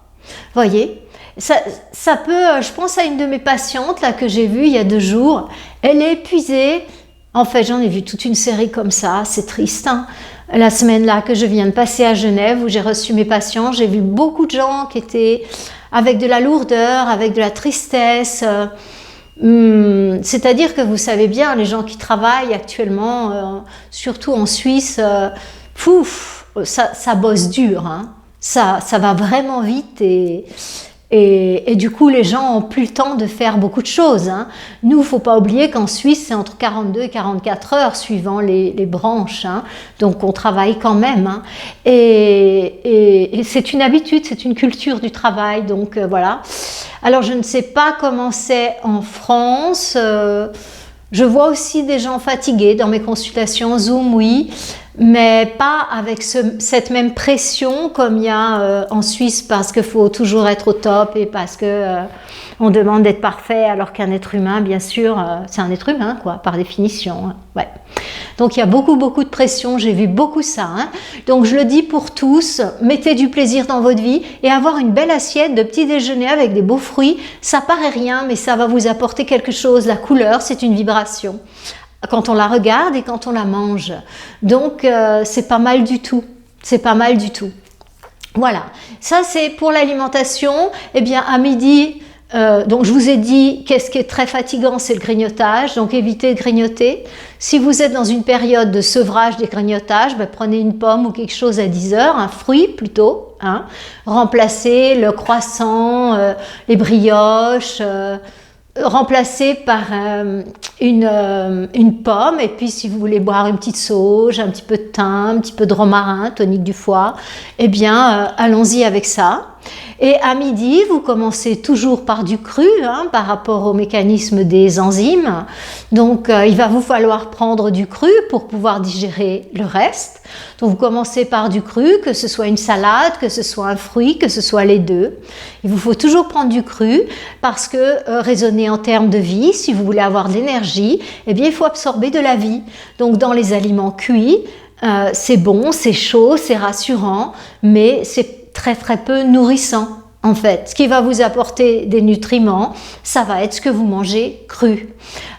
Voyez, ça peut, je pense à une de mes patientes là que j'ai vue il y a 2 jours, elle est épuisée. En fait, j'en ai vu toute une série comme ça, c'est triste. Hein. La semaine là que je viens de passer à Genève où j'ai reçu mes patients, j'ai vu beaucoup de gens qui étaient avec de la lourdeur, avec de la tristesse. C'est-à-dire que vous savez bien, les gens qui travaillent actuellement, surtout en Suisse, ça bosse dur, hein. Ça va vraiment vite et du coup les gens n'ont plus le temps de faire beaucoup de choses. Hein. Nous, il ne faut pas oublier qu'en Suisse, c'est entre 42 et 44 heures suivant les branches, hein. Donc on travaille quand même. Hein. Et c'est une habitude, c'est une culture du travail, donc voilà. Alors je ne sais pas comment c'est en France, je vois aussi des gens fatigués dans mes consultations Zoom, oui, mais pas avec cette même pression comme il y a en Suisse parce qu'il faut toujours être au top et parce que on demande d'être parfait alors qu'un être humain, bien sûr, c'est un être humain, quoi, par définition. Hein. Ouais. Donc il y a beaucoup de pression, j'ai vu beaucoup ça. Hein. Donc je le dis pour tous, mettez du plaisir dans votre vie et avoir une belle assiette de petit déjeuner avec des beaux fruits, ça paraît rien, mais ça va vous apporter quelque chose. La couleur, c'est une vibration. Quand on la regarde et quand on la mange. Donc, c'est pas mal du tout. C'est pas mal du tout. Voilà. Ça, c'est pour l'alimentation. Eh bien, à midi, donc je vous ai dit, qu'est-ce qui est très fatigant, c'est le grignotage. Donc, évitez de grignoter. Si vous êtes dans une période de sevrage des grignotages, ben, prenez une pomme ou quelque chose à 10 heures, un fruit plutôt. Hein. Remplacez le croissant, les brioches, remplacé par une pomme, et puis si vous voulez boire une petite sauge, un petit peu de thym, un petit peu de romarin, tonique du foie, eh bien allons-y avec ça. Et à midi, vous commencez toujours par du cru, par rapport au mécanisme des enzymes. Donc, il va vous falloir prendre du cru pour pouvoir digérer le reste. Donc, vous commencez par du cru, que ce soit une salade, que ce soit un fruit, que ce soit les deux. Il vous faut toujours prendre du cru parce que raisonner en termes de vie, si vous voulez avoir de l'énergie, eh bien, il faut absorber de la vie. Donc, dans les aliments cuits, c'est bon, c'est chaud, c'est rassurant, mais c'est très très peu nourrissant en fait. Ce qui va vous apporter des nutriments, ça va être ce que vous mangez cru.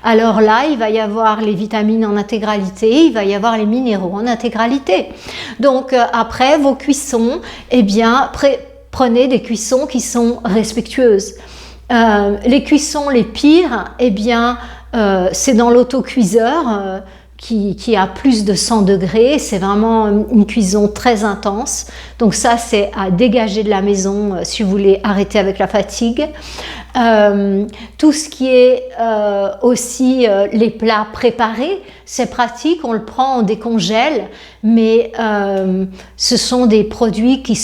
Alors là, il va y avoir les vitamines en intégralité, il va y avoir les minéraux en intégralité. Donc après vos cuissons, eh bien prenez des cuissons qui sont respectueuses. Les cuissons les pires, eh bien c'est dans l'autocuiseur qui a plus de 100 degrés, c'est vraiment une cuisson très intense. Donc ça, c'est à dégager de la maison si vous voulez arrêter avec la fatigue. Tout ce qui est aussi les plats préparés, c'est pratique, on le prend, on décongèle, mais ce sont des produits qui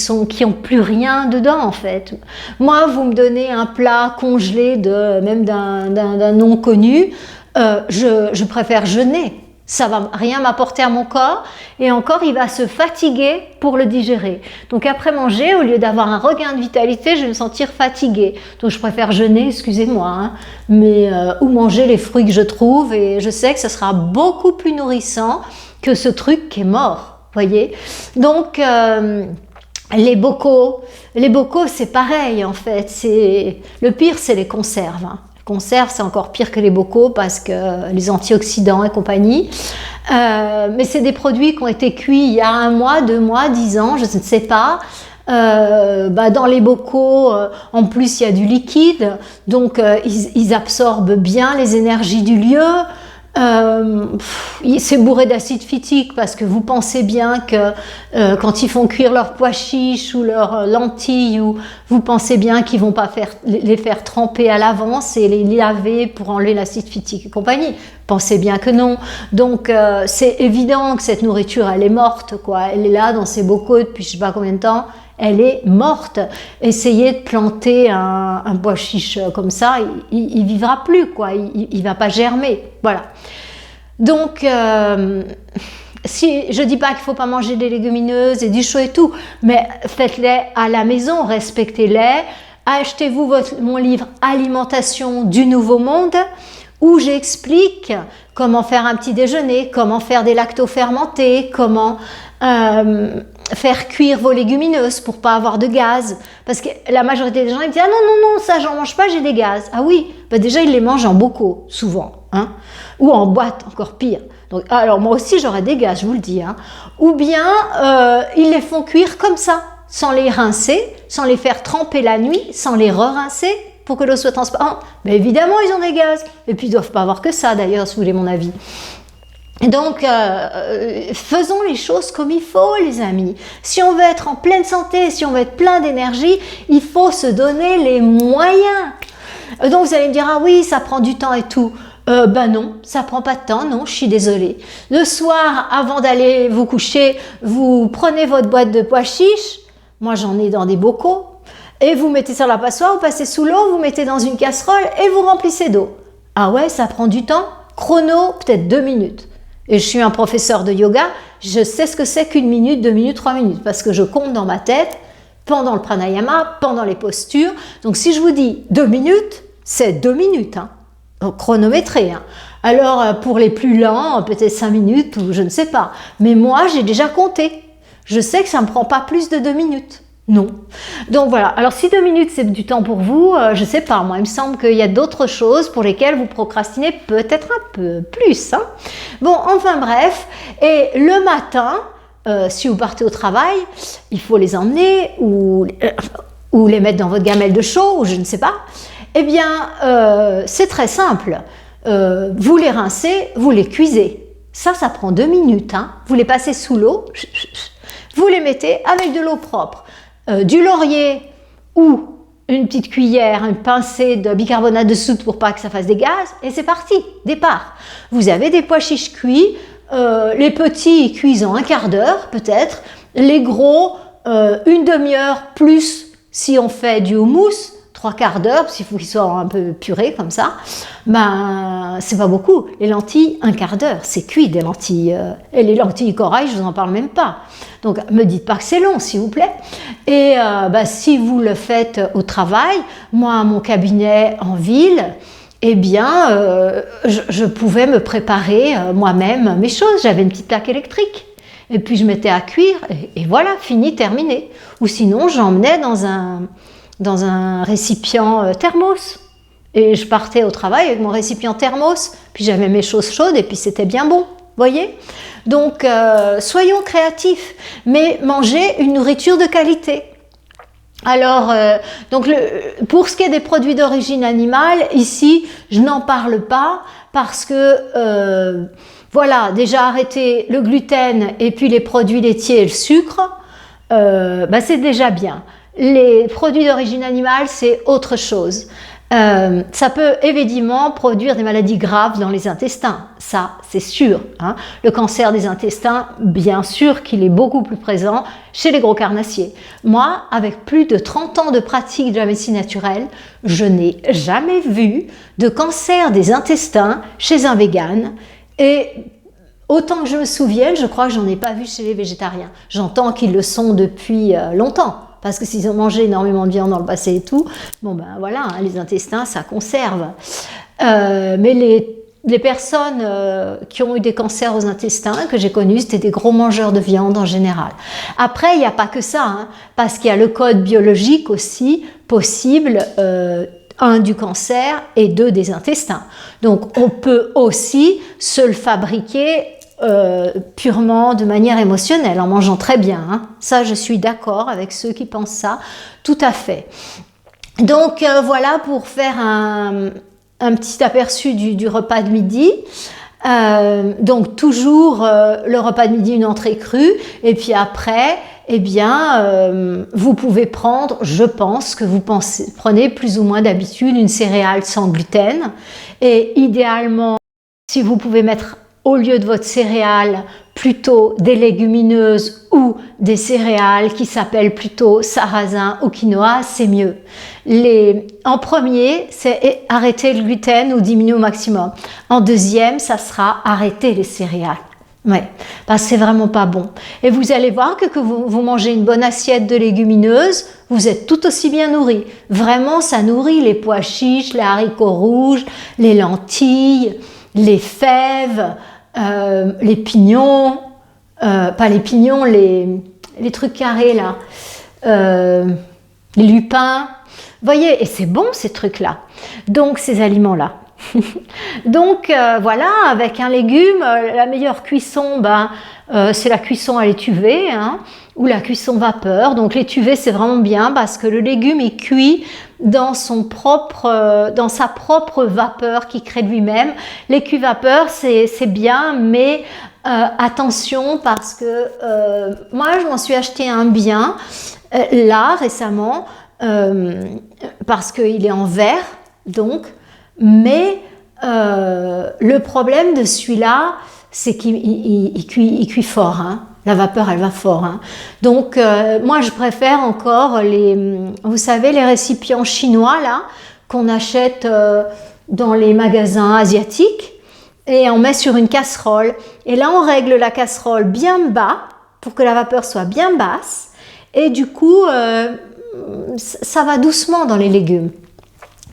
ont plus rien dedans en fait. Moi, vous me donnez un plat congelé même d'un non connu, je préfère jeûner. Ça va rien m'apporter à mon corps et encore il va se fatiguer pour le digérer. Donc après manger, au lieu d'avoir un regain de vitalité, je vais me sentir fatiguée. Donc je préfère jeûner, excusez-moi, mais ou manger les fruits que je trouve et je sais que ça sera beaucoup plus nourrissant que ce truc qui est mort, voyez. Donc les bocaux c'est pareil en fait. Le pire c'est les conserves. Conserve, c'est encore pire que les bocaux parce que les antioxydants et compagnie. Mais c'est des produits qui ont été cuits il y a 1 mois, 2 mois, 10 ans, je ne sais pas. Dans les bocaux, en plus, il y a du liquide, donc ils absorbent bien les énergies du lieu. C'est bourré d'acide phytique parce que vous pensez bien que quand ils font cuire leurs pois chiches ou leurs lentilles, vous pensez bien qu'ils vont pas les faire tremper à l'avance et les laver pour enlever l'acide phytique et compagnie. Pensez bien que non. Donc c'est évident que cette nourriture elle est morte quoi. Elle est là dans ces bocaux depuis je sais pas combien de temps. Elle est morte. Essayez de planter un pois chiche comme ça, il vivra plus quoi, il va pas germer. Voilà. Donc si je dis pas qu'il faut pas manger des légumineuses et du chaud et tout, mais faites-les à la maison, respectez-les. Achetez-vous mon livre Alimentation du Nouveau Monde où j'explique comment faire un petit déjeuner, comment faire des lactofermentés, comment faire cuire vos légumineuses pour pas avoir de gaz. Parce que la majorité des gens ils disent ah non, ça j'en mange pas, j'ai des gaz. Ah oui, déjà ils les mangent en bocaux, souvent. Ou en boîte, encore pire. Donc, alors moi aussi j'aurais des gaz, je vous le dis. Ou bien ils les font cuire comme ça, sans les rincer, sans les faire tremper la nuit, sans les re-rincer pour que l'eau soit transparente. Mais évidemment ils ont des gaz. Et puis ils doivent pas avoir que ça d'ailleurs, si vous voulez mon avis. Donc, faisons les choses comme il faut, les amis. Si on veut être en pleine santé, si on veut être plein d'énergie, il faut se donner les moyens. Donc, vous allez me dire, ah oui, ça prend du temps et tout. Non, ça prend pas de temps, non, je suis désolée. Le soir, avant d'aller vous coucher, vous prenez votre boîte de pois chiches. Moi, j'en ai dans des bocaux. Et vous mettez sur la passoire, vous passez sous l'eau, vous mettez dans une casserole et vous remplissez d'eau. Ah ouais, ça prend du temps. Chrono, peut-être 2 minutes. Et je suis un professeur de yoga, je sais ce que c'est qu'1 minute, 2 minutes, 3 minutes, parce que je compte dans ma tête, pendant le pranayama, pendant les postures. Donc si je vous dis 2 minutes, c'est 2 minutes, donc chronométré. Alors pour les plus lents, peut-être 5 minutes, ou je ne sais pas. Mais moi, j'ai déjà compté. Je sais que ça ne me prend pas plus de 2 minutes. Non. Donc voilà. Alors si 2 minutes c'est du temps pour vous, je sais pas. Moi, il me semble qu'il y a d'autres choses pour lesquelles vous procrastinez peut-être un peu plus. Bon, enfin bref. Et le matin, si vous partez au travail, il faut les emmener ou les mettre dans votre gamelle de chaud ou je ne sais pas. Eh bien, c'est très simple. Vous les rincez, vous les cuisez. Ça prend 2 minutes. Vous les passez sous l'eau. Vous les mettez avec de l'eau propre. Du laurier ou une petite cuillère, une pincée de bicarbonate de soude pour pas que ça fasse des gaz et c'est parti, départ. Vous avez des pois chiches cuits, les petits cuisent en 1/4 d'heure peut-être, les gros 1 demi-heure plus Si on fait du houmous, 3/4 d'heure, parce qu'il faut qu'il soit un peu puré comme ça, ben c'est pas beaucoup. Les lentilles, 1/4 d'heure, c'est cuit des lentilles. Et les lentilles corail, je vous en parle même pas. Donc me dites pas que c'est long, s'il vous plaît. Et si vous le faites au travail, moi à mon cabinet en ville, eh bien je pouvais me préparer moi-même mes choses. J'avais une petite plaque électrique. Et puis je mettais à cuire, et voilà, fini, terminé. Ou sinon, j'emmenais dans un récipient thermos. Et je partais au travail avec mon récipient thermos. Puis j'avais mes choses chaudes et puis c'était bien bon. Voyez? Donc, soyons créatifs, mais mangez une nourriture de qualité. Alors, pour ce qui est des produits d'origine animale, ici, je n'en parle pas parce que, voilà, déjà arrêter le gluten et puis les produits laitiers et le sucre, c'est déjà bien. Les produits d'origine animale, c'est autre chose. Ça peut évidemment produire des maladies graves dans les intestins, ça c'est sûr. Hein. Le cancer des intestins, bien sûr qu'il est beaucoup plus présent chez les gros carnassiers. Moi, avec plus de 30 ans de pratique de la médecine naturelle, je n'ai jamais vu de cancer des intestins chez un vegan. Et autant que je me souvienne, je crois que j'en ai pas vu chez les végétariens. J'entends qu'ils le sont depuis longtemps. Parce que s'ils ont mangé énormément de viande dans le passé et tout, bon ben voilà, hein, les intestins, ça conserve. Mais les personnes qui ont eu des cancers aux intestins, que j'ai connus, c'était des gros mangeurs de viande en général. Après, il n'y a pas que ça, hein, parce qu'il y a le code biologique aussi possible, 1 du cancer et 2 des intestins. Donc on peut aussi se le fabriquer purement de manière émotionnelle, en mangeant très bien. Hein. Ça, je suis d'accord avec ceux qui pensent ça, tout à fait. Donc voilà pour faire un petit aperçu du repas de midi. Donc toujours le repas de midi, une entrée crue, et puis après, eh bien, vous pouvez prendre, je pense que vous prenez plus ou moins d'habitude une céréale sans gluten, et idéalement, si vous pouvez mettre au lieu de votre céréale, plutôt des légumineuses ou des céréales qui s'appellent plutôt sarrasin ou quinoa, c'est mieux. En premier, c'est arrêter le gluten ou diminuer au maximum. En deuxième, ça sera arrêter les céréales. Ouais, parce que c'est vraiment pas bon. Et vous allez voir que vous mangez une bonne assiette de légumineuses, vous êtes tout aussi bien nourri. Vraiment, ça nourrit les pois chiches, les haricots rouges, les lentilles, les fèves, les pignons, pas les pignons, les trucs carrés là, les lupins, vous voyez, et c'est bon ces trucs-là, donc ces aliments-là. Donc voilà, avec un légume, la meilleure cuisson, c'est la cuisson à l'étuvée, hein, ou la cuisson vapeur. Donc l'étuvée, c'est vraiment bien parce que le légume est cuit dans sa propre vapeur qu'il crée lui-même. Les cuits-vapeur, c'est bien, mais attention parce que moi, je m'en suis acheté un bien là récemment parce qu'il est en verre, donc. Mais le problème de celui-là, c'est qu'il cuit fort. Hein. La vapeur, elle va fort. Hein. Donc, moi, je préfère encore vous savez, les récipients chinois, là, qu'on achète dans les magasins asiatiques. Et on met sur une casserole. Et là, on règle la casserole bien bas, pour que la vapeur soit bien basse. Et du coup, ça va doucement dans les légumes.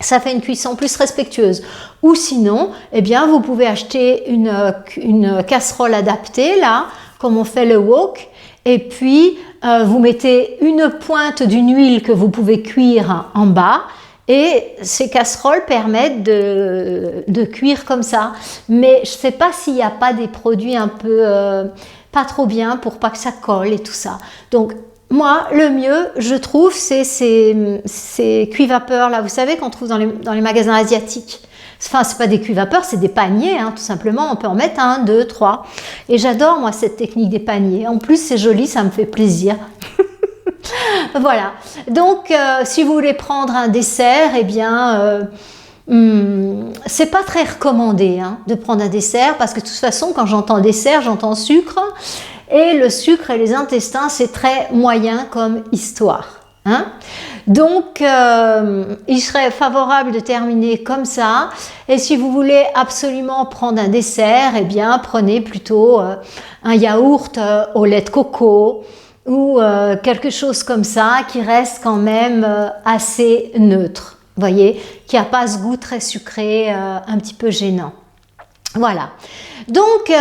Ça fait une cuisson plus respectueuse. Ou sinon, eh bien, vous pouvez acheter une casserole adaptée, là, comme on fait le wok, et puis vous mettez une pointe d'une huile que vous pouvez cuire en bas, et ces casseroles permettent de cuire comme ça. Mais je ne sais pas s'il n'y a pas des produits un peu pas trop bien pour pas que ça colle et tout ça. Donc, moi, le mieux, je trouve, c'est ces cuits-vapeurs là, vous savez, qu'on trouve dans les magasins asiatiques. Enfin, c'est pas des cuits-vapeurs, c'est des paniers, hein, tout simplement. On peut en mettre 1, 2, 3. Et j'adore, moi, cette technique des paniers. En plus, c'est joli, ça me fait plaisir. Voilà. Donc, si vous voulez prendre un dessert, eh bien, c'est pas très recommandé hein, de prendre un dessert, parce que de toute façon, quand j'entends dessert, j'entends sucre. Et le sucre et les intestins, c'est très moyen comme histoire. Hein. Donc, il serait favorable de terminer comme ça. Et si vous voulez absolument prendre un dessert, eh bien, prenez plutôt un yaourt au lait de coco ou quelque chose comme ça qui reste quand même assez neutre. Vous voyez, qui n'a pas ce goût très sucré, un petit peu gênant. Voilà. Donc,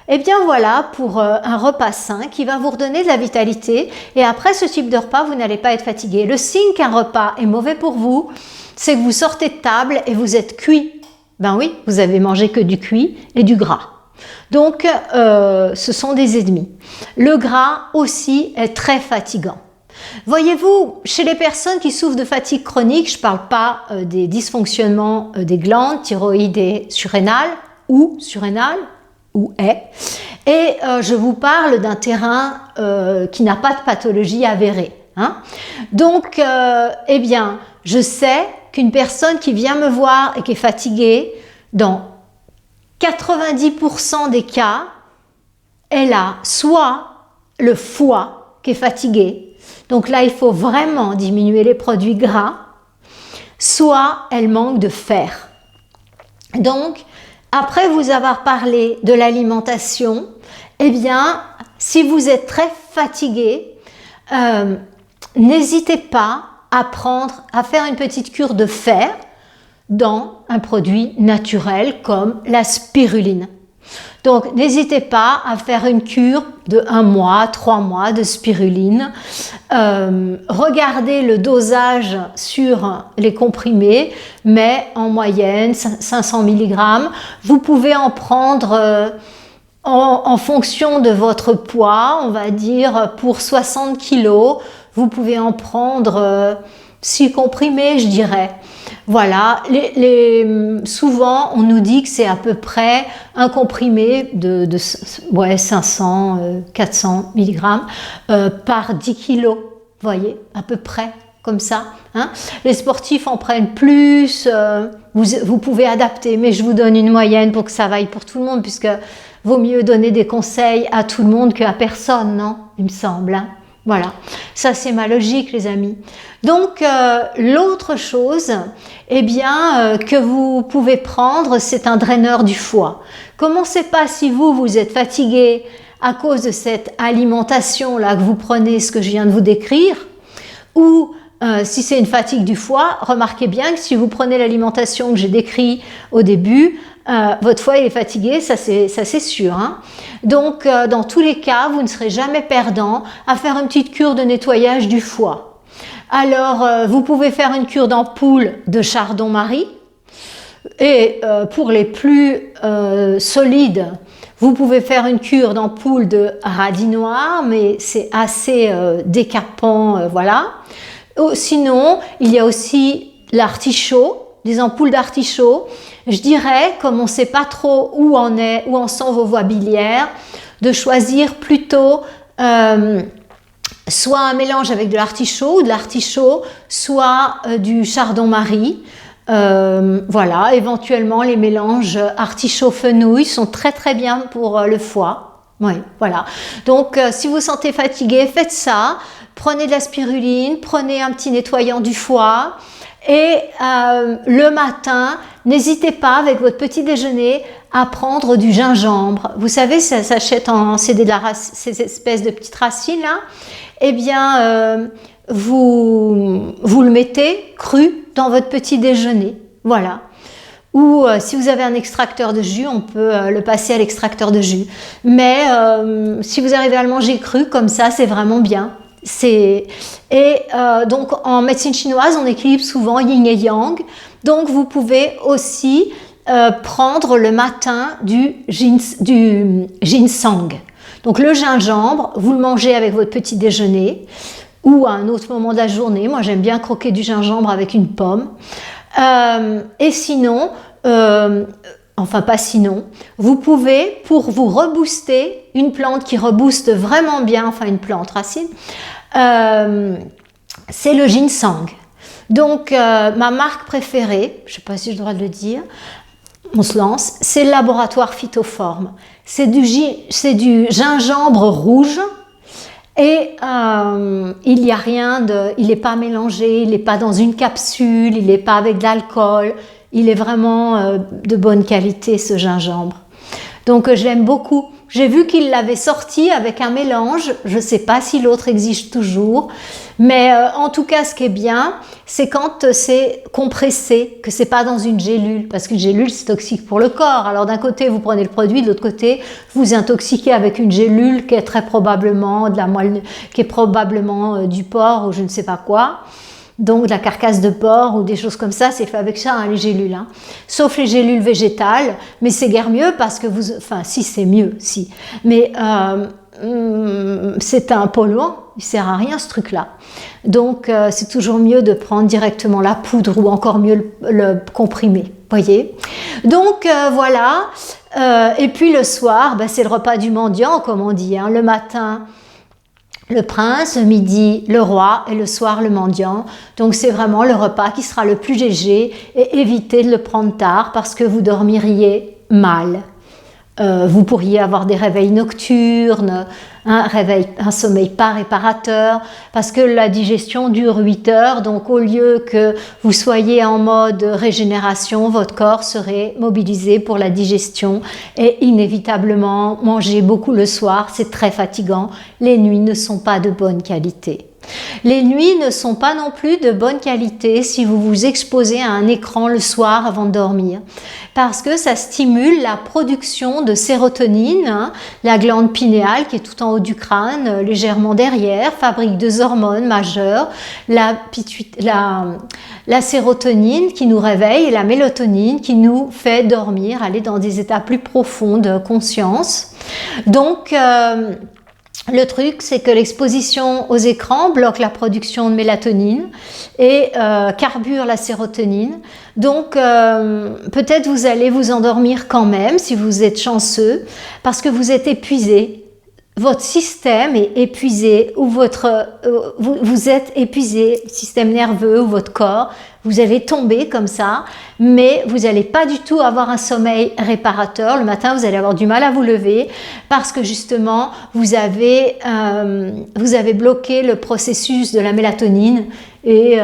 eh bien voilà pour un repas sain qui va vous redonner de la vitalité. Et après ce type de repas, vous n'allez pas être fatigué. Le signe qu'un repas est mauvais pour vous, c'est que vous sortez de table et vous êtes cuit. Ben oui, vous avez mangé que du cuit et du gras. Donc, ce sont des ennemis. Le gras aussi est très fatigant. Voyez-vous, chez les personnes qui souffrent de fatigue chronique, je ne parle pas des dysfonctionnements des glandes thyroïdes et surrénales ou et je vous parle d'un terrain qui n'a pas de pathologie avérée. Hein. Donc, eh bien, je sais qu'une personne qui vient me voir et qui est fatiguée, dans 90% des cas, elle a soit le foie qui est fatigué, donc là il faut vraiment diminuer les produits gras, soit elle manque de fer. Donc, après vous avoir parlé de l'alimentation, eh bien, si vous êtes très fatigué, n'hésitez pas à faire une petite cure de fer dans un produit naturel comme la spiruline. Donc, n'hésitez pas à faire une cure de 1 mois, 3 mois de spiruline. Regardez le dosage sur les comprimés, mais en moyenne 500 mg. Vous pouvez en prendre en fonction de votre poids, on va dire pour 60 kg, vous pouvez en prendre 6 comprimés, je dirais. Voilà, souvent on nous dit que c'est à peu près un comprimé de 500, 400 mg par 10 kg, vous voyez, à peu près comme ça. Hein. Les sportifs en prennent plus, vous pouvez adapter, mais je vous donne une moyenne pour que ça vaille pour tout le monde, puisque vaut mieux donner des conseils à tout le monde qu'à personne, non? Il me semble. Hein. Voilà, ça c'est ma logique les amis. Donc l'autre chose eh bien, que vous pouvez prendre, c'est un draineur du foie. Comme on ne sait pas si vous êtes fatigué à cause de cette alimentation là que vous prenez, ce que je viens de vous décrire, ou si c'est une fatigue du foie, remarquez bien que si vous prenez l'alimentation que j'ai décrite au début, votre foie est fatigué, ça c'est sûr. Hein. Donc, dans tous les cas, vous ne serez jamais perdant à faire une petite cure de nettoyage du foie. Alors, vous pouvez faire une cure d'ampoule de chardon-marie. Et pour les plus solides, vous pouvez faire une cure d'ampoule de radis noir, mais c'est assez décapant, voilà. Sinon, il y a aussi l'artichaut, des ampoules d'artichaut. Je dirais, comme on ne sait pas trop où en sont vos voies biliaires, de choisir plutôt soit un mélange avec de l'artichaut ou de l'artichaut, soit du chardon-marie. Voilà, éventuellement les mélanges artichaut-fenouil sont très très bien pour le foie. Oui, voilà. Donc, si vous vous sentez fatigué, faites ça. Prenez de la spiruline, prenez un petit nettoyant du foie. Et le matin, n'hésitez pas avec votre petit déjeuner à prendre du gingembre. Vous savez, ça s'achète en CD ces espèces de petites racines là. Eh bien, vous le mettez cru dans votre petit déjeuner. Voilà. Ou si vous avez un extracteur de jus, on peut le passer à l'extracteur de jus. Mais si vous arrivez à le manger cru comme ça, c'est vraiment bien. Donc en médecine chinoise, on équilibre souvent yin et yang. Donc vous pouvez aussi prendre le matin du ginseng. Donc le gingembre, vous le mangez avec votre petit déjeuner ou à un autre moment de la journée. Moi j'aime bien croquer du gingembre avec une pomme. Et sinon, enfin pas sinon, vous pouvez, pour vous rebooster, une plante qui rebooste vraiment bien, enfin une plante racine, c'est le ginseng. Donc ma marque préférée, je ne sais pas si j'ai le droit de le dire, on se lance, c'est le laboratoire Phytoforme. C'est du gingembre rouge Et il n'y a rien de, il n'est pas mélangé, il n'est pas dans une capsule, il n'est pas avec de l'alcool, il est vraiment de bonne qualité ce gingembre. Donc je l'aime beaucoup. J'ai vu qu'il l'avait sorti avec un mélange, je ne sais pas si l'autre existe toujours, mais en tout cas ce qui est bien, c'est quand c'est compressé, que c'est pas dans une gélule, parce qu'une gélule c'est toxique pour le corps. Alors d'un côté vous prenez le produit, de l'autre côté vous intoxiquez avec une gélule qui est très probablement de la moelle, qui est probablement du porc ou je ne sais pas quoi. Donc de la carcasse de porc ou des choses comme ça, c'est fait avec ça, hein, les gélules. Hein. Sauf les gélules végétales, mais c'est guère mieux parce que vous... Enfin, si, c'est mieux, si. Mais c'est un polluant, il sert à rien ce truc-là. Donc c'est toujours mieux de prendre directement la poudre ou encore mieux le comprimé, voyez. Donc voilà. Et puis le soir, ben, c'est le repas du mendiant, comme on dit. Hein. Le matin... le prince, le midi, le roi et le soir, le mendiant. Donc c'est vraiment le repas qui sera le plus léger et évitez de le prendre tard parce que vous dormiriez mal. Vous pourriez avoir des réveils nocturnes, un sommeil pas réparateur, parce que la digestion dure 8 heures, donc au lieu que vous soyez en mode régénération, votre corps serait mobilisé pour la digestion et inévitablement manger beaucoup le soir, c'est très fatigant, les nuits ne sont pas de bonne qualité. Les nuits ne sont pas non plus de bonne qualité si vous vous exposez à un écran le soir avant de dormir, parce que ça stimule la production de sérotonine, hein, la glande pinéale qui est tout en haut du crâne, légèrement derrière, fabrique deux hormones majeures, la sérotonine qui nous réveille et la mélatonine qui nous fait dormir, aller dans des états plus profonds de conscience. Donc, le truc, c'est que l'exposition aux écrans bloque la production de mélatonine et carbure la sérotonine. Donc, peut-être vous allez vous endormir quand même si vous êtes chanceux parce que vous êtes épuisé. Votre système est épuisé ou vous êtes épuisé, système nerveux ou votre corps, vous allez tomber comme ça, mais vous n'allez pas du tout avoir un sommeil réparateur. Le matin, vous allez avoir du mal à vous lever parce que justement, vous avez bloqué le processus de la mélatonine et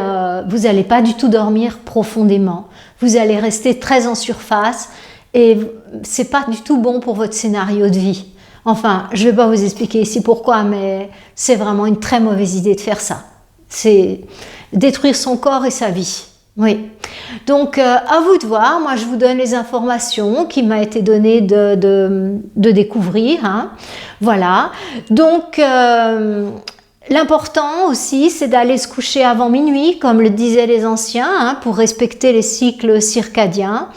vous n'allez pas du tout dormir profondément. Vous allez rester très en surface et c'est pas du tout bon pour votre scénario de vie. Enfin, je ne vais pas vous expliquer ici pourquoi, mais c'est vraiment une très mauvaise idée de faire ça. C'est détruire son corps et sa vie. Oui. Donc, à vous de voir. Moi, je vous donne les informations qui m'a été donné de découvrir. Hein. Voilà. Donc, l'important aussi, c'est d'aller se coucher avant minuit, comme le disaient les anciens, hein, pour respecter les cycles circadiens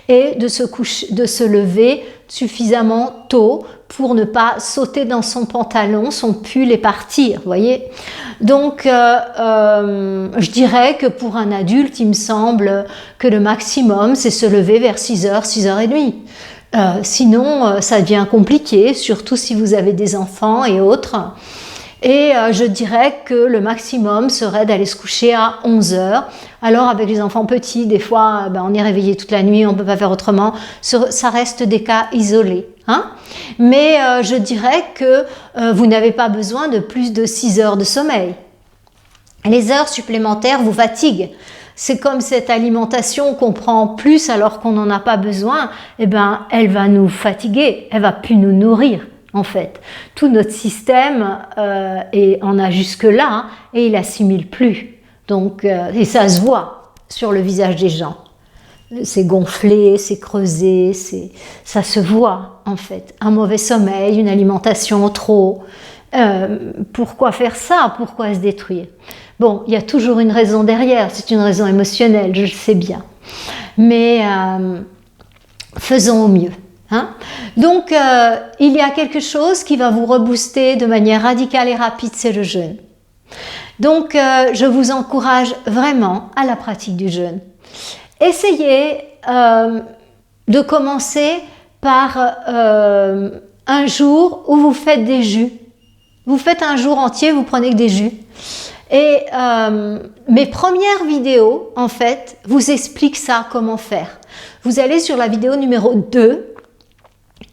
et de se lever suffisamment tôt pour ne pas sauter dans son pantalon, son pull et partir, voyez. Donc, je dirais que pour un adulte, il me semble que le maximum, c'est se lever vers 6h, 6h30. Sinon, ça devient compliqué, surtout si vous avez des enfants et autres. Et je dirais que le maximum serait d'aller se coucher à 11h. Alors avec les enfants petits, des fois, on est réveillé toute la nuit, on ne peut pas faire autrement. Ça reste des cas isolés. Hein. Mais je dirais que vous n'avez pas besoin de plus de 6 heures de sommeil. Les heures supplémentaires vous fatiguent. C'est comme cette alimentation qu'on prend plus alors qu'on n'en a pas besoin. Elle va nous fatiguer, elle va plus nous nourrir. En fait, tout notre système en a jusque-là hein, et il assimile plus. Donc, et ça se voit sur le visage des gens. C'est gonflé, c'est creusé, ça se voit en fait. Un mauvais sommeil, une alimentation trop. Pourquoi faire ça? Pourquoi se détruire? Bon, il y a toujours une raison derrière, c'est une raison émotionnelle, je le sais bien. Mais faisons au mieux. Hein? Donc, il y a quelque chose qui va vous rebooster de manière radicale et rapide, c'est le jeûne. Donc, je vous encourage vraiment à la pratique du jeûne. Essayez de commencer par un jour où vous faites des jus. Vous faites un jour entier, vous prenez que des jus. Et mes premières vidéos, en fait, vous expliquent ça, comment faire. Vous allez sur la vidéo numéro 2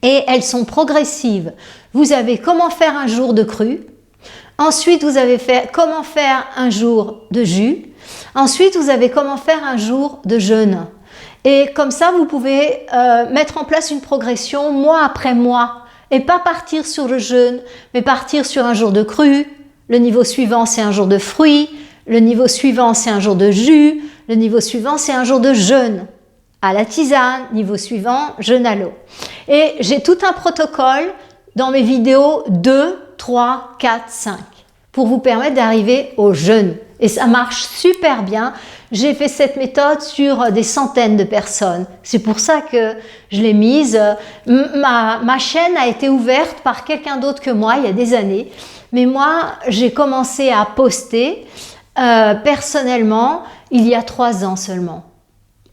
et elles sont progressives. Vous avez comment faire un jour de cru, Ensuite, vous avez fait comment faire un jour de jus. Ensuite, vous avez comment faire un jour de jeûne. Et comme ça, vous pouvez mettre en place une progression mois après mois. Et pas partir sur le jeûne, mais partir sur un jour de cru. Le niveau suivant, c'est un jour de fruits. Le niveau suivant, c'est un jour de jus. Le niveau suivant, c'est un jour de jeûne à la tisane. Niveau suivant, jeûne à l'eau. Et j'ai tout un protocole dans mes vidéos 2, 3, 4, 5 pour vous permettre d'arriver au jeûne. Et ça marche super bien. J'ai fait cette méthode sur des centaines de personnes. C'est pour ça que je l'ai mise. Ma chaîne a été ouverte par quelqu'un d'autre que moi il y a des années. Mais moi, j'ai commencé à poster personnellement il y a 3 ans seulement.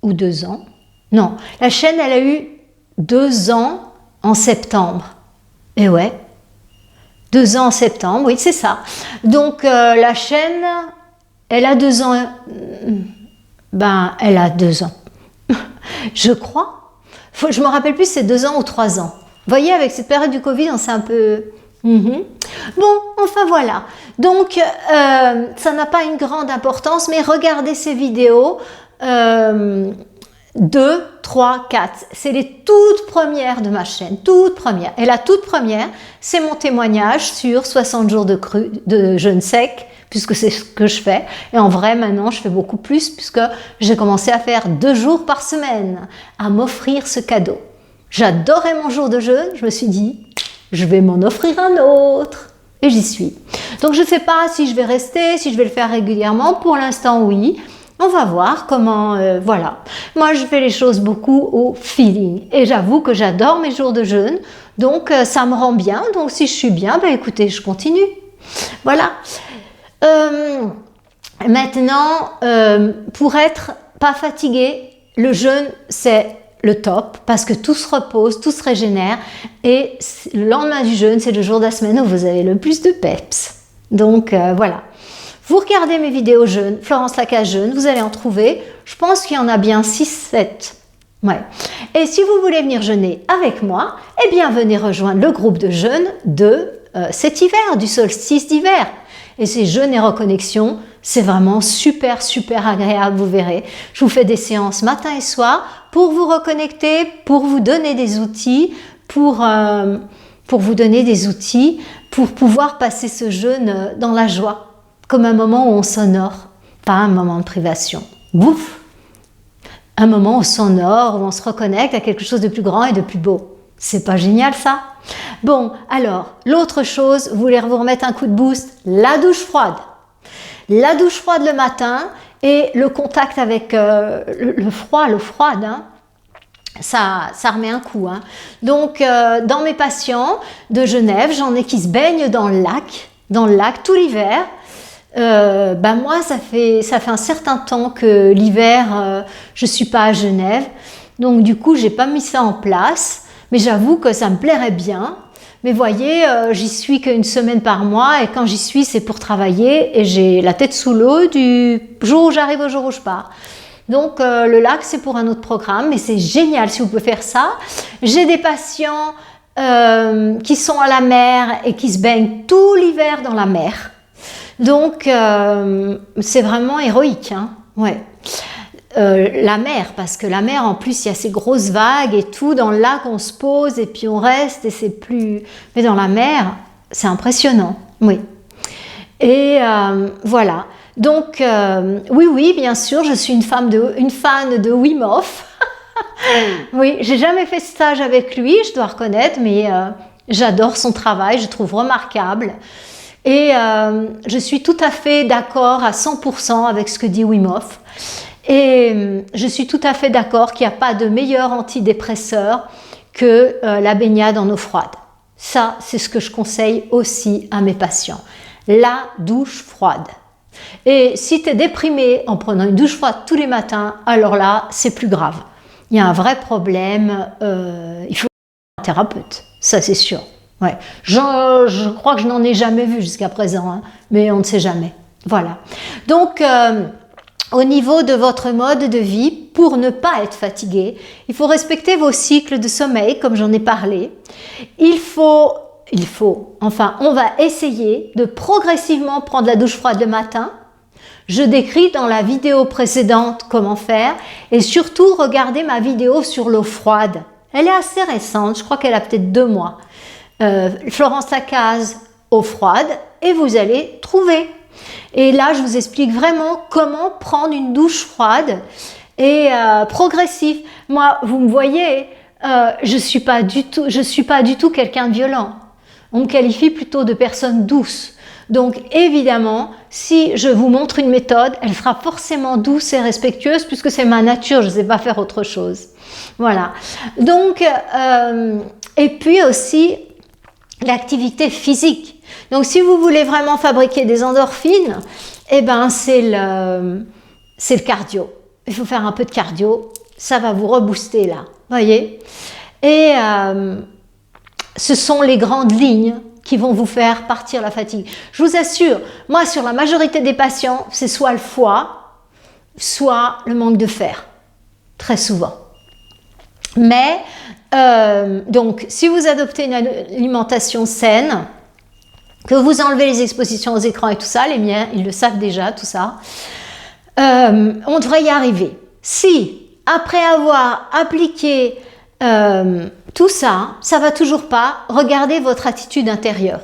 Ou 2 ans. Non, la chaîne, elle a eu 2 ans en septembre. Et ouais, 2 ans en septembre, oui, c'est ça. Donc, la chaîne, elle a 2 ans. Ben, elle a 2 ans. Je crois. Je me rappelle plus si c'est 2 ans ou 3 ans. Vous voyez, avec cette période du Covid, on s'est un peu... Bon, enfin voilà. Donc, ça n'a pas une grande importance, mais regardez ces vidéos. 2, 3, 4. C'est les toutes premières de ma chaîne, toutes premières. Et la toute première, c'est mon témoignage sur 60 jours de jeûne sec, puisque c'est ce que je fais. Et en vrai, maintenant, je fais beaucoup plus, puisque j'ai commencé à faire 2 jours par semaine, à m'offrir ce cadeau. J'adorais mon jour de jeûne, je me suis dit, je vais m'en offrir un autre. Et j'y suis. Donc, je ne sais pas si je vais rester, si je vais le faire régulièrement. Pour l'instant, oui. On va voir comment, voilà. Moi, je fais les choses beaucoup au feeling. Et j'avoue que j'adore mes jours de jeûne. Donc, ça me rend bien. Donc, si je suis bien, ben écoutez, je continue. Voilà. Maintenant, pour être pas fatigué, le jeûne, c'est le top. Parce que tout se repose, tout se régénère. Et le lendemain du jeûne, c'est le jour de la semaine où vous avez le plus de peps. Donc, voilà. Vous regardez mes vidéos jeûne, Florence Lacaze jeûne, vous allez en trouver. Je pense qu'il y en a bien 6, 7. Ouais. Et si vous voulez venir jeûner avec moi, eh bien venez rejoindre le groupe de jeûne de cet hiver, du solstice d'hiver. Et ces jeûnes et reconnexions, c'est vraiment super, super agréable, vous verrez. Je vous fais des séances matin et soir pour vous reconnecter, pour vous donner des outils, pour vous donner des outils pour pouvoir passer ce jeûne dans la joie. Comme un moment où on s'honore, pas un moment de privation. Bouf! Un moment où on s'honore, où on se reconnecte à quelque chose de plus grand et de plus beau. C'est pas génial ça? Bon, alors, l'autre chose, vous voulez vous remettre un coup de boost? La douche froide. La douche froide le matin et le contact avec l'eau froide, hein, ça remet un coup. Hein. Donc, dans mes patients de Genève, j'en ai qui se baignent dans le lac tout l'hiver. Moi, ça fait un certain temps que l'hiver, je suis pas à Genève. Donc, du coup, j'ai pas mis ça en place. Mais j'avoue que ça me plairait bien. Mais voyez, j'y suis qu'une semaine par mois. Et quand j'y suis, c'est pour travailler. Et j'ai la tête sous l'eau du jour où j'arrive au jour où je pars. Donc, le lac, c'est pour un autre programme. Mais c'est génial si vous pouvez faire ça. J'ai des patients qui sont à la mer et qui se baignent tout l'hiver dans la mer. Donc, c'est vraiment héroïque, hein. Ouais. La mer, parce que la mer, en plus, il y a ces grosses vagues et tout. Dans le lac, on se pose et puis on reste et c'est plus... Mais dans la mer, c'est impressionnant, oui. Et voilà. Donc, oui, bien sûr, je suis une fan de Wim Hof. Oui, j'ai jamais fait stage avec lui, je dois reconnaître, mais j'adore son travail, je trouve remarquable. Et je suis tout à fait d'accord à 100% avec ce que dit Wim Hof. Et je suis tout à fait d'accord qu'il n'y a pas de meilleur antidépresseur que la baignade en eau froide. Ça, c'est ce que je conseille aussi à mes patients. La douche froide. Et si tu es déprimé en prenant une douche froide tous les matins, alors là, c'est plus grave. Il y a un vrai problème. Il faut un thérapeute, ça c'est sûr. Ouais. Je crois que je n'en ai jamais vu jusqu'à présent, hein, mais on ne sait jamais. Voilà. Donc, au niveau de votre mode de vie, pour ne pas être fatigué, il faut respecter vos cycles de sommeil, comme j'en ai parlé. Il faut on va essayer de progressivement prendre la douche froide le matin. Je décris dans la vidéo précédente comment faire et surtout regardez ma vidéo sur l'eau froide. Elle est assez récente, je crois qu'elle a peut-être 2 mois. Florence Lacaze, eau froide, et vous allez trouver. Et là, je vous explique vraiment comment prendre une douche froide et progressive. Moi, vous me voyez, je suis pas du tout quelqu'un de violent. On me qualifie plutôt de personne douce. Donc évidemment, si je vous montre une méthode, elle sera forcément douce et respectueuse puisque c'est ma nature, je ne sais pas faire autre chose. Voilà. Donc, et puis aussi l'activité physique. Donc si vous voulez vraiment fabriquer des endorphines, eh ben c'est le cardio. Il faut faire un peu de cardio, ça va vous rebooster là, voyez. Et ce sont les grandes lignes qui vont vous faire partir la fatigue. Je vous assure, moi sur la majorité des patients, c'est soit le foie, soit le manque de fer, très souvent. Mais, donc, si vous adoptez une alimentation saine, que vous enlevez les expositions aux écrans et tout ça, les miens, ils le savent déjà, tout ça, on devrait y arriver. Si, après avoir appliqué tout ça, ça va toujours pas, regardez votre attitude intérieure.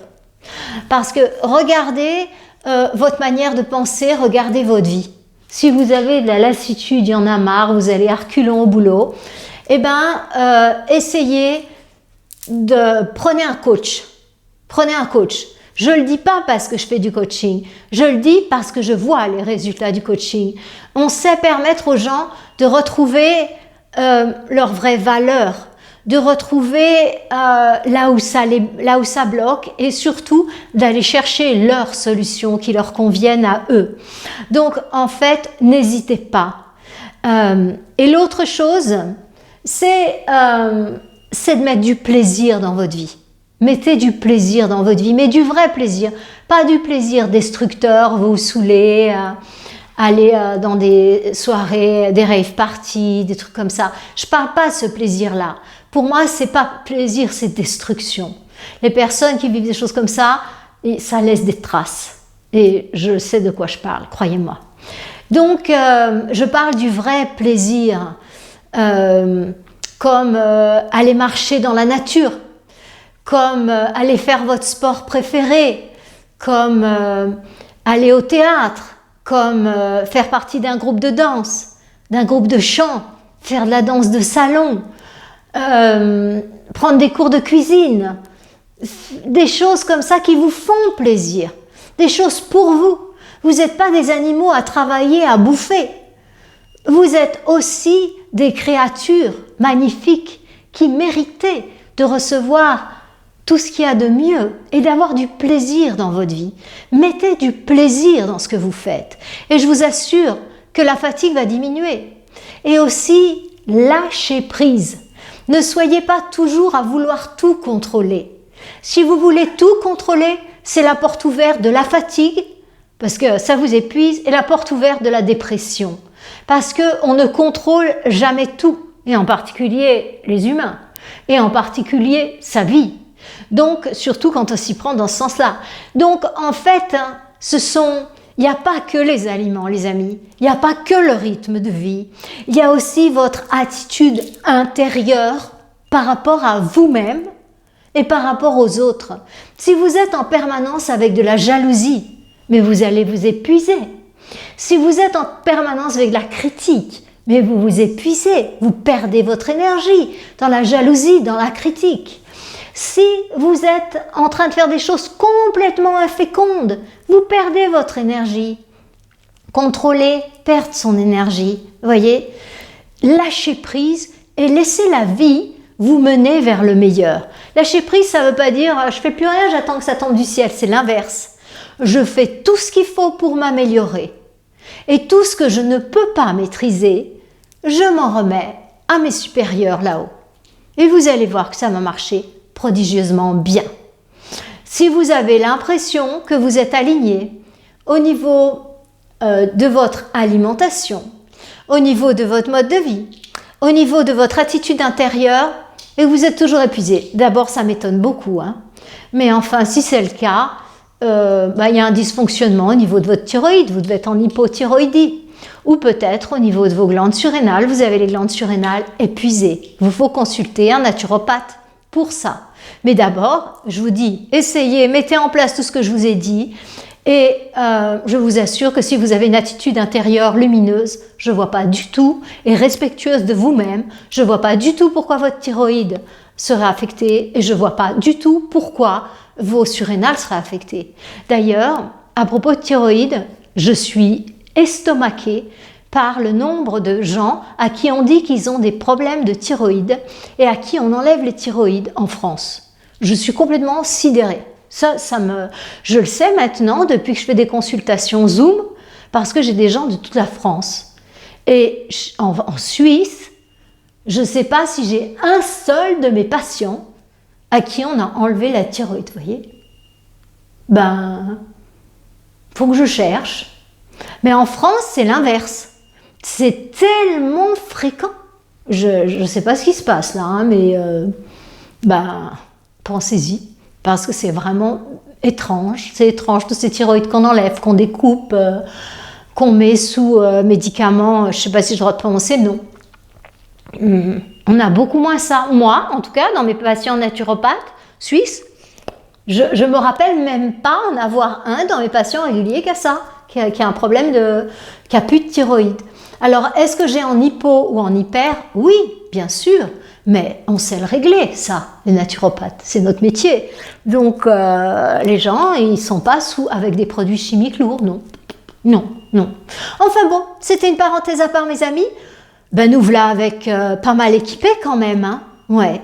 Parce que regardez votre manière de penser, regardez votre vie. Si vous avez de la lassitude, il y en a marre, vous allez à reculons au boulot, eh ben, essayez prenez un coach. Prenez un coach. Je le dis pas parce que je fais du coaching. Je le dis parce que je vois les résultats du coaching. On sait permettre aux gens de retrouver leur vraie valeur, de retrouver là où ça bloque et surtout d'aller chercher leurs solutions qui leur conviennent à eux. Donc, en fait, n'hésitez pas. Et l'autre chose, c'est de mettre du plaisir dans votre vie. Mettez du plaisir dans votre vie, mais du vrai plaisir, pas du plaisir destructeur, vous saouler, aller dans des soirées, des rave parties, des trucs comme ça. Je parle pas de ce plaisir-là. Pour moi, c'est pas plaisir, c'est destruction. Les personnes qui vivent des choses comme ça laisse des traces. Et je sais de quoi je parle, croyez-moi. Donc, je parle du vrai plaisir, comme aller marcher dans la nature, comme aller faire votre sport préféré, comme aller au théâtre, comme faire partie d'un groupe de danse, d'un groupe de chant, faire de la danse de salon, prendre des cours de cuisine, des choses comme ça qui vous font plaisir, des choses pour vous. Vous n'êtes pas des animaux à travailler, à bouffer. Vous êtes aussi des créatures magnifiques qui méritez de recevoir tout ce qu'il y a de mieux et d'avoir du plaisir dans votre vie. Mettez du plaisir dans ce que vous faites. Et je vous assure que la fatigue va diminuer. Et aussi, lâchez prise. Ne soyez pas toujours à vouloir tout contrôler. Si vous voulez tout contrôler, c'est la porte ouverte de la fatigue, parce que ça vous épuise, et la porte ouverte de la dépression. Parce qu'on ne contrôle jamais tout, et en particulier les humains, et en particulier sa vie. Donc, surtout quand on s'y prend dans ce sens-là. Donc, en fait, il n'y a pas que les aliments, les amis. Il n'y a pas que le rythme de vie. Il y a aussi votre attitude intérieure par rapport à vous-même et par rapport aux autres. Si vous êtes en permanence avec de la jalousie, mais vous allez vous épuiser. Si vous êtes en permanence avec de la critique, mais vous vous épuisez, vous perdez votre énergie dans la jalousie, dans la critique. Si vous êtes en train de faire des choses complètement infécondes, vous perdez votre énergie. Contrôler, perdre son énergie, voyez, lâchez prise et laissez la vie vous mener vers le meilleur. Lâcher prise, ça ne veut pas dire je fais plus rien, j'attends que ça tombe du ciel, c'est l'inverse. Je fais tout ce qu'il faut pour m'améliorer. Et tout ce que je ne peux pas maîtriser, je m'en remets à mes supérieurs là-haut. Et vous allez voir que ça va marcher prodigieusement bien. Si vous avez l'impression que vous êtes aligné au niveau de votre alimentation, au niveau de votre mode de vie, au niveau de votre attitude intérieure, et que vous êtes toujours épuisé. D'abord, ça m'étonne beaucoup, hein. Mais enfin, si c'est le cas, il y a un dysfonctionnement au niveau de votre thyroïde, vous devez être en hypothyroïdie. Ou peut-être au niveau de vos glandes surrénales, vous avez les glandes surrénales épuisées. Il vous faut consulter un naturopathe pour ça. Mais d'abord, je vous dis, essayez, mettez en place tout ce que je vous ai dit. Et je vous assure que si vous avez une attitude intérieure lumineuse, je ne vois pas du tout, et respectueuse de vous-même, je ne vois pas du tout pourquoi votre thyroïde serait affectée, et je ne vois pas du tout pourquoi vos surrénales seraient affectées. D'ailleurs, à propos de thyroïde, je suis estomaquée par le nombre de gens à qui on dit qu'ils ont des problèmes de thyroïde et à qui on enlève les thyroïdes en France. Je suis complètement sidérée. Je le sais maintenant depuis que je fais des consultations Zoom, parce que j'ai des gens de toute la France. Et en Suisse, je ne sais pas si j'ai un seul de mes patients à qui on a enlevé la thyroïde, vous voyez. Faut que je cherche. Mais en France, c'est l'inverse. C'est tellement fréquent. Je ne sais pas ce qui se passe là, hein, mais pensez-y. Parce que c'est vraiment étrange. C'est étrange, tous ces thyroïdes qu'on enlève, qu'on découpe, qu'on met sous médicaments. Je ne sais pas si je dois prononcer, non. On a beaucoup moins ça. Moi, en tout cas, dans mes patients naturopathes suisses, je ne me rappelle même pas en avoir un dans mes patients réguliers qui a ça, qui a un problème qui n'a plus de thyroïde. Alors, est-ce que j'ai en hypo ou en hyper? Oui, bien sûr. Mais on sait le régler, ça, les naturopathes, c'est notre métier. Donc, les gens, ils ne sont pas avec des produits chimiques lourds, non. Non, non. Enfin bon, c'était une parenthèse à part, mes amis. Nous voilà avec pas mal équipés quand même, hein. Ouais.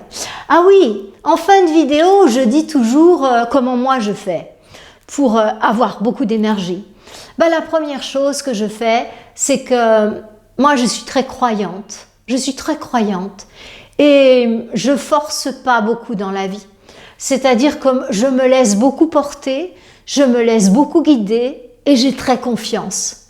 Ah oui, en fin de vidéo, je dis toujours comment moi je fais pour avoir beaucoup d'énergie. La première chose que je fais, c'est que moi, je suis très croyante. Je suis très croyante. Et je force pas beaucoup dans la vie. C'est-à-dire que je me laisse beaucoup porter, je me laisse beaucoup guider et j'ai très confiance.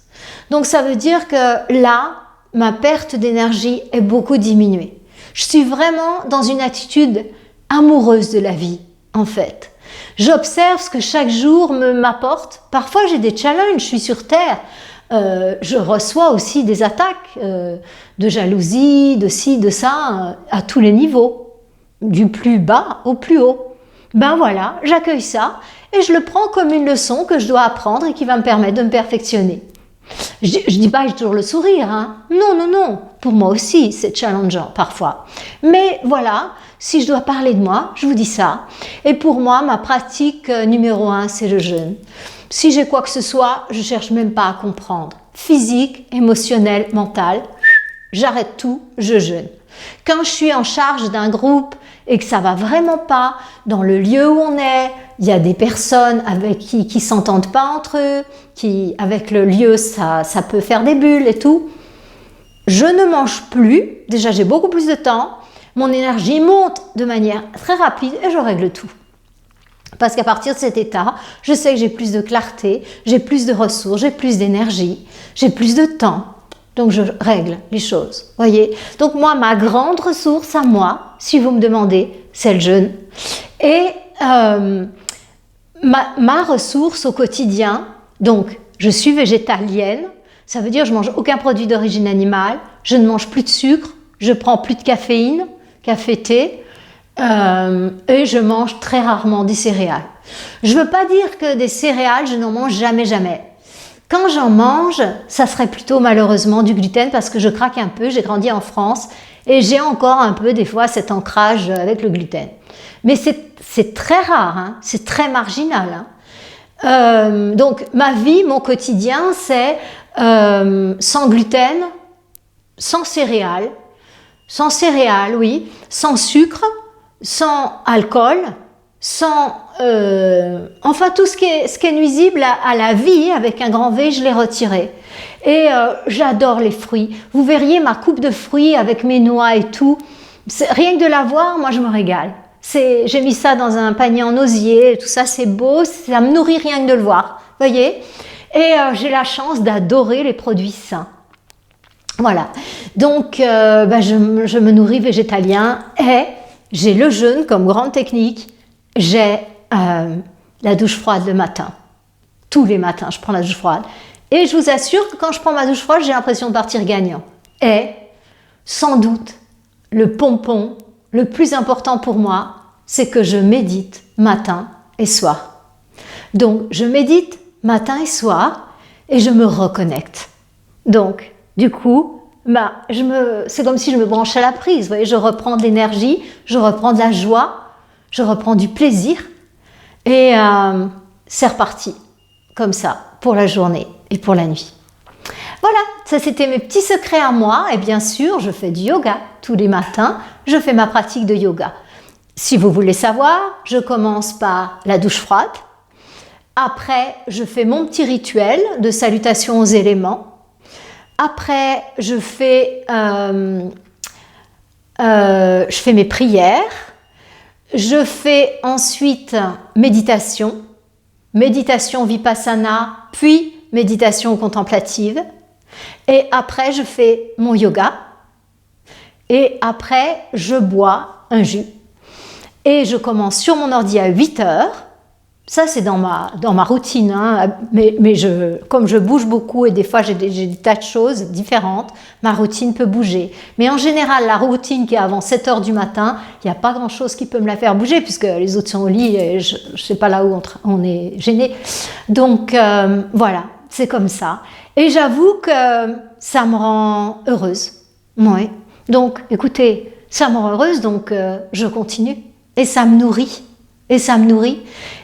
Donc ça veut dire que là, ma perte d'énergie est beaucoup diminuée. Je suis vraiment dans une attitude amoureuse de la vie, en fait. J'observe ce que chaque jour m'apporte. Parfois j'ai des challenges, je suis sur Terre. Je reçois aussi des attaques de jalousie, de ci, de ça, à tous les niveaux, du plus bas au plus haut. Voilà, j'accueille ça et je le prends comme une leçon que je dois apprendre et qui va me permettre de me perfectionner. Je dis pas que j'ai toujours le sourire, hein. Non, non, non. Pour moi aussi, c'est challengeant parfois. Mais voilà, si je dois parler de moi, je vous dis ça. Et pour moi, ma pratique numéro 1, c'est le jeûne. Si j'ai quoi que ce soit, je cherche même pas à comprendre. Physique, émotionnel, mental, j'arrête tout, je jeûne. Quand je suis en charge d'un groupe et que ça va vraiment pas, dans le lieu où on est, il y a des personnes avec qui s'entendent pas entre eux, avec le lieu, ça peut faire des bulles et tout. Je ne mange plus, déjà j'ai beaucoup plus de temps, mon énergie monte de manière très rapide et je règle tout. Parce qu'à partir de cet état, je sais que j'ai plus de clarté, j'ai plus de ressources, j'ai plus d'énergie, j'ai plus de temps. Donc je règle les choses, voyez. Donc moi, ma grande ressource à moi, si vous me demandez, c'est le jeûne. Et ma ressource au quotidien, donc je suis végétalienne, ça veut dire je mange aucun produit d'origine animale, je ne mange plus de sucre, je prends plus de caféine, café-thé, et je mange très rarement des céréales. Je ne veux pas dire que des céréales, je n'en mange jamais, jamais. Quand j'en mange, ça serait plutôt malheureusement du gluten parce que je craque un peu, j'ai grandi en France et j'ai encore un peu des fois cet ancrage avec le gluten. Mais c'est très rare, hein, c'est très marginal. Hein. Donc ma vie, mon quotidien, c'est sans gluten, sans céréales, oui, sans sucre, sans alcool, sans enfin tout ce qui est nuisible à la vie avec un grand V, je l'ai retiré. Et j'adore les fruits. Vous verriez ma coupe de fruits avec mes noix et tout. Rien que de la voir, moi je me régale. J'ai mis ça dans un panier en osier, tout ça c'est beau, ça me nourrit rien que de le voir, voyez. Et j'ai la chance d'adorer les produits sains. Voilà. Donc je me nourris végétalien et j'ai le jeûne comme grande technique. J'ai la douche froide le matin. Tous les matins, je prends la douche froide. Et je vous assure que quand je prends ma douche froide, j'ai l'impression de partir gagnant. Et sans doute, le pompon le plus important pour moi, c'est que je médite matin et soir. Donc, je médite matin et soir et je me reconnecte. Donc, du coup, c'est comme si je me branchais à la prise. Vous voyez, je reprends de l'énergie, je reprends de la joie, je reprends du plaisir et c'est reparti comme ça pour la journée et pour la nuit. Voilà, ça c'était mes petits secrets à moi et bien sûr, je fais du yoga tous les matins, je fais ma pratique de yoga. Si vous voulez savoir, je commence par la douche froide. Après, je fais mon petit rituel de salutation aux éléments. Après, je fais mes prières. Je fais ensuite méditation vipassana, puis méditation contemplative. Et après, je fais mon yoga. Et après, je bois un jus. Et je commence sur mon ordi à 8 heures. Ça, c'est dans ma routine, hein. Mais comme je bouge beaucoup et des fois j'ai des tas de choses différentes, ma routine peut bouger. Mais en général, la routine qui est avant 7 heures du matin, il n'y a pas grand-chose qui peut me la faire bouger puisque les autres sont au lit et je ne sais pas là où on est gêné. Donc, voilà, c'est comme ça. Et j'avoue que ça me rend heureuse. Oui. Donc, écoutez, ça me rend heureuse, donc je continue. Et ça me nourrit. Et ça me nourrit.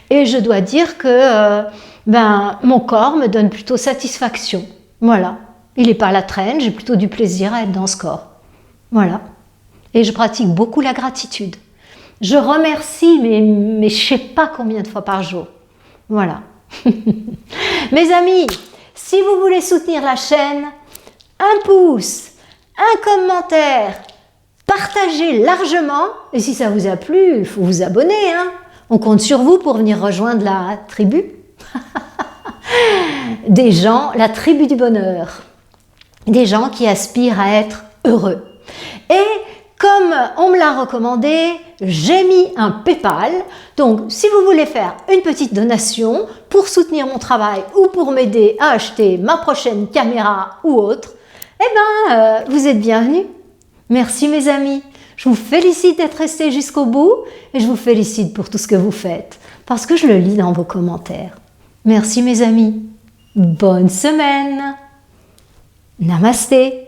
Et je dois dire que mon corps me donne plutôt satisfaction. Voilà. Il n'est pas à la traîne, j'ai plutôt du plaisir à être dans ce corps. Voilà. Et je pratique beaucoup la gratitude. Je remercie, mais je ne sais pas combien de fois par jour. Voilà. Mes amis, si vous voulez soutenir la chaîne, un pouce, un commentaire, partagez largement. Et si ça vous a plu, il faut vous abonner, hein. On compte sur vous pour venir rejoindre la tribu des gens, la tribu du bonheur, des gens qui aspirent à être heureux. Et comme on me l'a recommandé, j'ai mis un PayPal. Donc, si vous voulez faire une petite donation pour soutenir mon travail ou pour m'aider à acheter ma prochaine caméra ou autre, vous êtes bienvenus. Merci mes amis. Je vous félicite d'être restés jusqu'au bout et je vous félicite pour tout ce que vous faites parce que je le lis dans vos commentaires. Merci mes amis. Bonne semaine. Namasté.